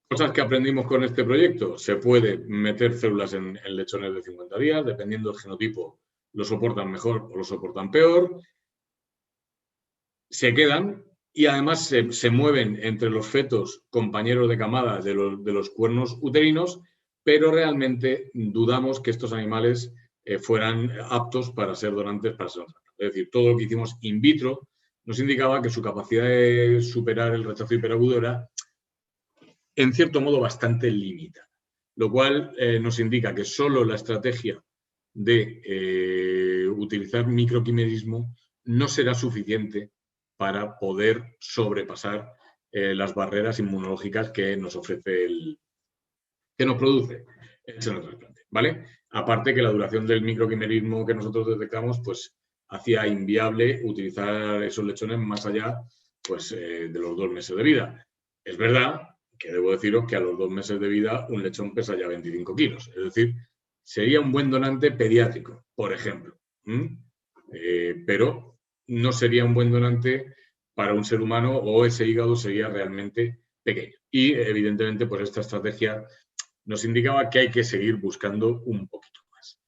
cosas que aprendimos con este proyecto. Se puede meter células en lechones de 50 días, dependiendo del genotipo, lo soportan mejor o lo soportan peor. Se quedan y además se mueven entre los fetos compañeros de camada de los cuernos uterinos, pero realmente dudamos que estos animales fueran aptos para ser donantes para ser tratados. Es decir, todo lo que hicimos in vitro nos indicaba que su capacidad de superar el rechazo hiperagudo era, en cierto modo, bastante limitada, lo cual nos indica que solo la estrategia de utilizar microquimerismo no será suficiente para poder sobrepasar las barreras inmunológicas que nos ofrece que nos produce el xenotrasplante, ¿vale? Aparte que la duración del microquimerismo que nosotros detectamos, pues hacía inviable utilizar esos lechones más allá, pues, de los 2 meses de vida. Es verdad que debo deciros que a los 2 meses de vida un lechón pesa ya 25 kilos, es decir, sería un buen donante pediátrico, por ejemplo, pero no sería un buen donante para un ser humano o ese hígado sería realmente pequeño. Y evidentemente, pues esta estrategia nos indicaba que hay que seguir buscando un poquito más.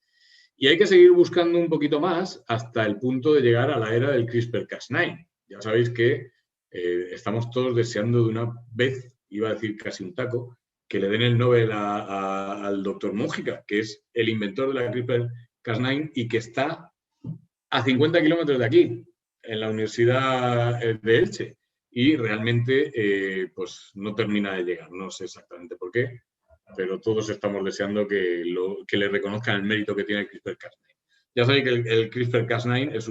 Y hay que seguir buscando un poquito más hasta el punto de llegar a la era del CRISPR-Cas9. Ya sabéis que estamos todos deseando de una vez, iba a decir casi un taco, que le den el Nobel al doctor Mújica, que es el inventor de la CRISPR-Cas9 y que está a 50 kilómetros de aquí, en la Universidad de Elche. Y realmente pues no termina de llegar. No sé exactamente por qué, pero todos estamos deseando que le reconozcan el mérito que tiene el CRISPR-Cas9. Ya sabéis que el CRISPR-Cas9 es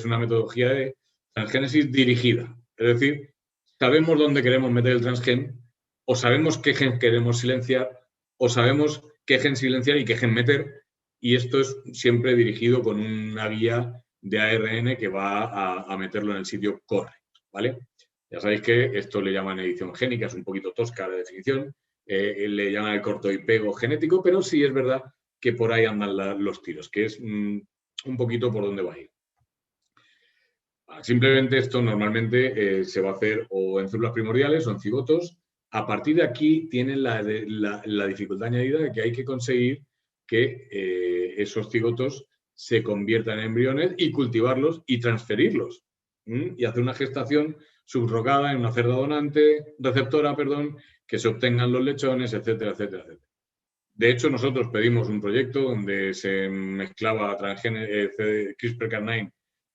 una metodología de transgénesis dirigida. Es decir, sabemos dónde queremos meter el transgen, o sabemos qué gen queremos silenciar, o sabemos qué gen silenciar y qué gen meter, y esto es siempre dirigido con una guía de ARN que va a meterlo en el sitio correcto, ¿vale? Ya sabéis que esto le llaman edición génica, es un poquito tosca la definición, le llaman el corto y pego genético, pero sí es verdad que por ahí andan los tiros, que es un poquito por donde va a ir. Simplemente esto normalmente se va a hacer o en células primordiales o en cigotos. A partir de aquí tienen la dificultad añadida de que hay que conseguir que esos cigotos se conviertan en embriones y cultivarlos y transferirlos. Y hacer una gestación subrogada en una cerda receptora, que se obtengan los lechones, etcétera, etcétera, etcétera. De hecho, nosotros pedimos un proyecto donde se mezclaba CRISPR-Cas9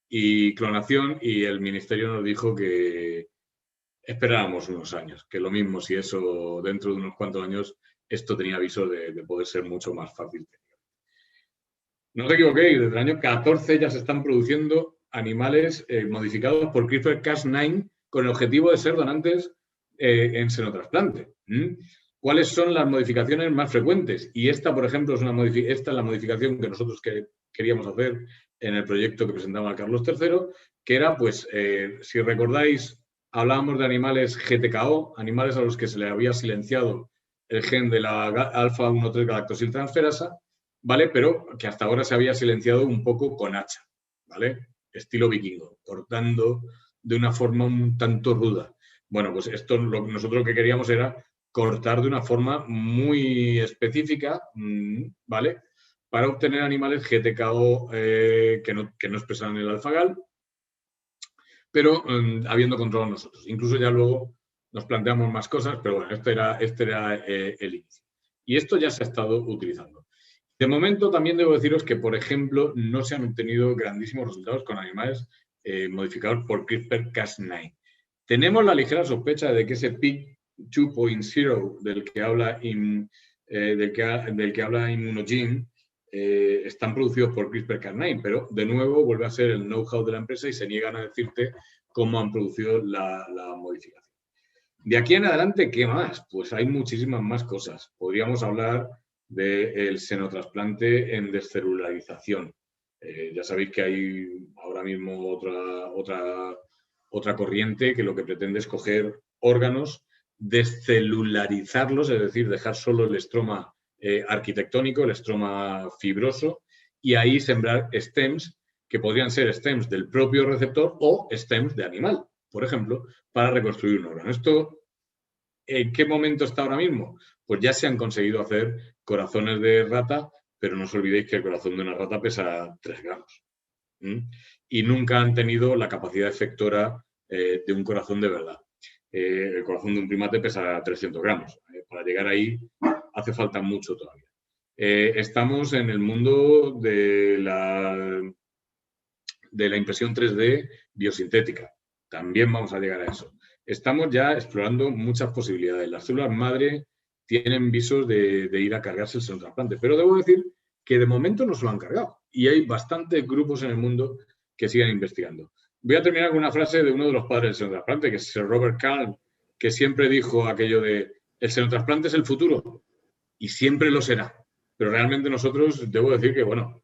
y clonación, y el ministerio nos dijo que esperábamos unos años, que lo mismo, si eso dentro de unos cuantos años, esto tenía aviso de poder ser mucho más fácil. No os equivoquéis, desde el año 14 ya se están produciendo animales modificados por CRISPR-Cas9 con el objetivo de ser donantes en xenotrasplante. ¿Cuáles son las modificaciones más frecuentes? Y esta, por ejemplo, esta es la modificación que nosotros queríamos hacer en el proyecto que presentaba Carlos III, que era, pues, si recordáis, hablábamos de animales GTKO, animales a los que se le había silenciado el gen de la alfa-1,3 galactosiltransferasa, ¿vale? Pero que hasta ahora se había silenciado un poco con hacha, ¿vale? Estilo vikingo, cortando de una forma un tanto ruda. Bueno, pues esto nosotros lo que queríamos era cortar de una forma muy específica, ¿vale? Para obtener animales GTKO que no expresan el alfagal, pero habiendo controlado nosotros. Incluso ya luego nos planteamos más cosas, pero bueno, este era el inicio. Y esto ya se ha estado utilizando. De momento también debo deciros que, por ejemplo, no se han obtenido grandísimos resultados con animales modificados por CRISPR-Cas9. Tenemos la ligera sospecha de que ese PIC 2.0 del que habla Immunogen están producidos por CRISPR-Cas9, pero de nuevo vuelve a ser el know-how de la empresa y se niegan a decirte cómo han producido la modificación. De aquí en adelante, ¿qué más? Pues hay muchísimas más cosas. Podríamos hablar del xenotrasplante en descelularización. Ya sabéis que hay ahora mismo otra corriente que lo que pretende es coger órganos, descelularizarlos, es decir, dejar solo el estroma arquitectónico, el estroma fibroso, y ahí sembrar stems, que podrían ser stems del propio receptor o stems de animal, por ejemplo, para reconstruir un órgano. ¿Esto en qué momento está ahora mismo? Pues ya se han conseguido hacer corazones de rata, pero no os olvidéis que el corazón de una rata pesa 3 gramos. Y nunca han tenido la capacidad efectora de un corazón de verdad. El corazón de un primate pesa 300 gramos. Para llegar ahí hace falta mucho todavía. Estamos en el mundo de la impresión 3D biosintética. También vamos a llegar a eso. Estamos ya explorando muchas posibilidades. Las células madre tienen visos de ir a cargarse el xenotrasplante, pero debo decir que de momento no se lo han cargado y hay bastantes grupos en el mundo que siguen investigando. Voy a terminar con una frase de uno de los padres del xenotrasplante, que es Sir Robert Kahn, que siempre dijo aquello de el xenotrasplante es el futuro y siempre lo será. Pero realmente nosotros, debo decir que, bueno,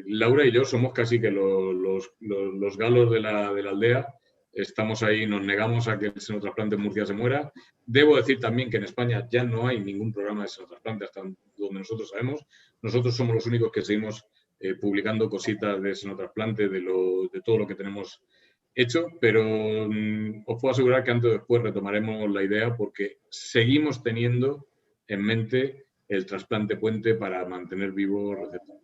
Laura y yo somos casi que los galos de la aldea. Estamos ahí, nos negamos a que el xenotrasplante en Murcia se muera. Debo decir también que en España ya no hay ningún programa de xenotrasplante hasta donde nosotros sabemos. Nosotros somos los únicos que seguimos publicando cositas de xenotrasplante de todo lo que tenemos hecho, pero os puedo asegurar que antes o después retomaremos la idea porque seguimos teniendo en mente el trasplante puente para mantener vivo el receptor.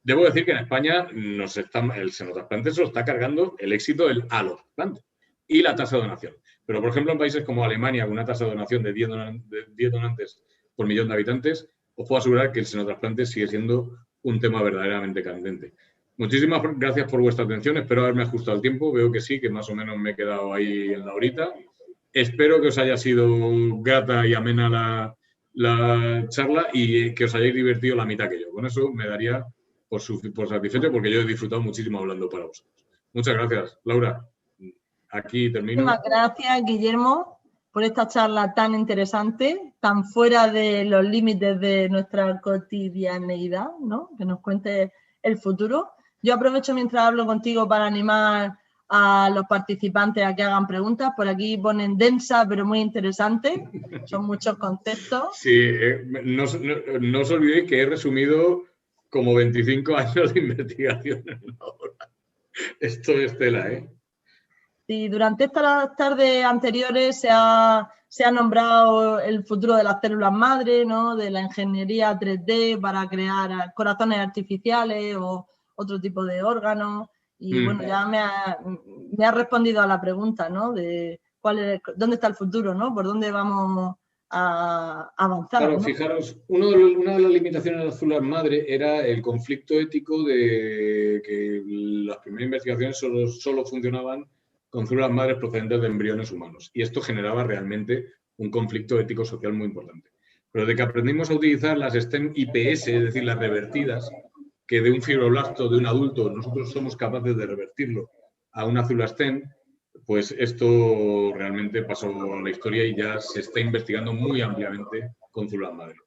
Debo decir que en España el xenotrasplante se lo está cargando el éxito del allotrasplante y la tasa de donación. Pero, por ejemplo, en países como Alemania, con una tasa de donación de 10 donantes por millón de habitantes, os puedo asegurar que el xenotrasplante sigue siendo un tema verdaderamente candente. Muchísimas gracias por vuestra atención. Espero haberme ajustado el tiempo. Veo que sí, que más o menos me he quedado ahí en la horita. Espero que os haya sido grata y amena la charla y que os hayáis divertido la mitad que yo. Con eso me daría por satisfecho porque yo he disfrutado muchísimo hablando para vosotros. Muchas gracias, Laura. Aquí termino. Muchas gracias, Guillermo, por esta charla tan interesante, tan fuera de los límites de nuestra cotidianeidad, ¿no? Que nos cuente el futuro. Yo aprovecho mientras hablo contigo para animar a los participantes a que hagan preguntas. Por aquí ponen densa, pero muy interesante. Son muchos conceptos. Sí, no os olvidéis que he resumido como 25 años de investigación en una hora. Esto es tela, ¿eh? Sí, durante estas tardes anteriores se ha nombrado el futuro de las células madre, ¿no? De la ingeniería 3D para crear corazones artificiales o otro tipo de órganos. Y bueno, ya me ha respondido a la pregunta, ¿no? De dónde está el futuro, ¿no? Por dónde vamos a avanzar. Claro, ¿no? fijaros, una de las limitaciones de las células madre era el conflicto ético de que las primeras investigaciones solo funcionaban con células madres procedentes de embriones humanos. Y esto generaba realmente un conflicto ético-social muy importante. Pero de que aprendimos a utilizar las STEM IPS, es decir, las revertidas, que de un fibroblasto de un adulto nosotros somos capaces de revertirlo a una célula STEM, pues esto realmente pasó a la historia y ya se está investigando muy ampliamente con células madre.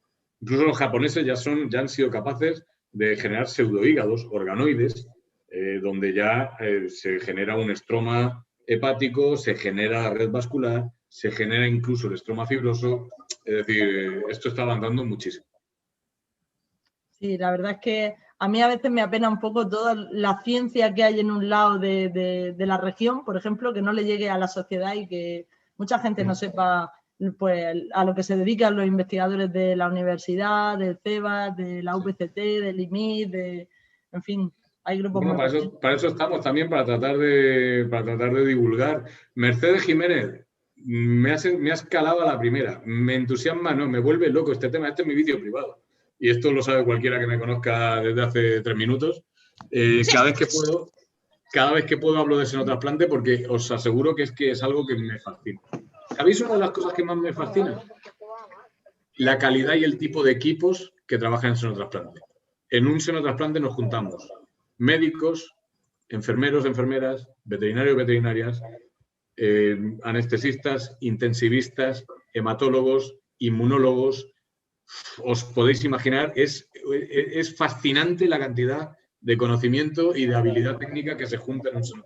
Incluso los japoneses ya han sido capaces de generar pseudohígados, organoides, donde ya se genera un estroma hepático, se genera la red vascular, se genera incluso el estroma fibroso. Es decir, esto está avanzando muchísimo. Sí, la verdad es que a mí a veces me apena un poco toda la ciencia que hay en un lado de la región, por ejemplo, que no le llegue a la sociedad y que mucha gente no sepa pues, a lo que se dedican los investigadores de la universidad, del CEBAS, de la UPCT, del IMIT, en fin, hay grupos bueno, muy para eso estamos también, para tratar de divulgar. Mercedes Jiménez, me has calado a la primera. Me entusiasma, no, me vuelve loco este tema. Este es mi vídeo privado. Y esto lo sabe cualquiera que me conozca desde hace 3 minutos. Cada vez que puedo hablo de senotrasplante porque os aseguro que es algo que me fascina. ¿Sabéis una de las cosas que más me fascina? La calidad y el tipo de equipos que trabajan en senotrasplante. En un senotrasplante nos juntamos médicos, enfermeros, enfermeras, veterinarios, veterinarias, anestesistas, intensivistas, hematólogos, inmunólogos. Os podéis imaginar, es fascinante la cantidad de conocimiento y de habilidad técnica que se junta en un solo.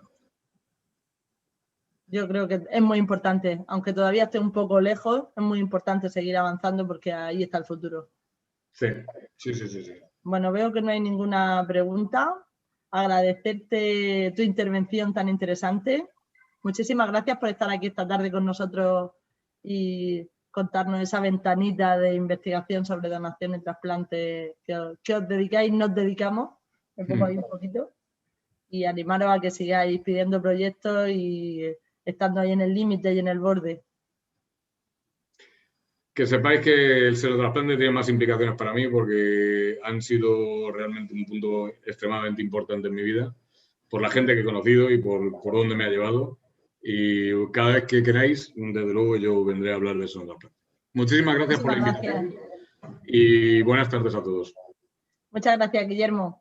Yo creo que es muy importante, aunque todavía esté un poco lejos, es muy importante seguir avanzando porque ahí está el futuro. Sí. Bueno, veo que no hay ninguna pregunta. Agradecerte tu intervención tan interesante. Muchísimas gracias por estar aquí esta tarde con nosotros y contarnos esa ventanita de investigación sobre donación y trasplante que os dedicáis, nos dedicamos, me pongo ahí un poquito, y animaros a que sigáis pidiendo proyectos y estando ahí en el límite y en el borde. Que sepáis que el senotrasplante tiene más implicaciones para mí porque han sido realmente un punto extremadamente importante en mi vida, por la gente que he conocido y por dónde me ha llevado. Y cada vez que queráis, desde luego yo vendré a hablar de senotrasplante. Muchísimas gracias por la invitación y buenas tardes a todos. Muchas gracias, Guillermo.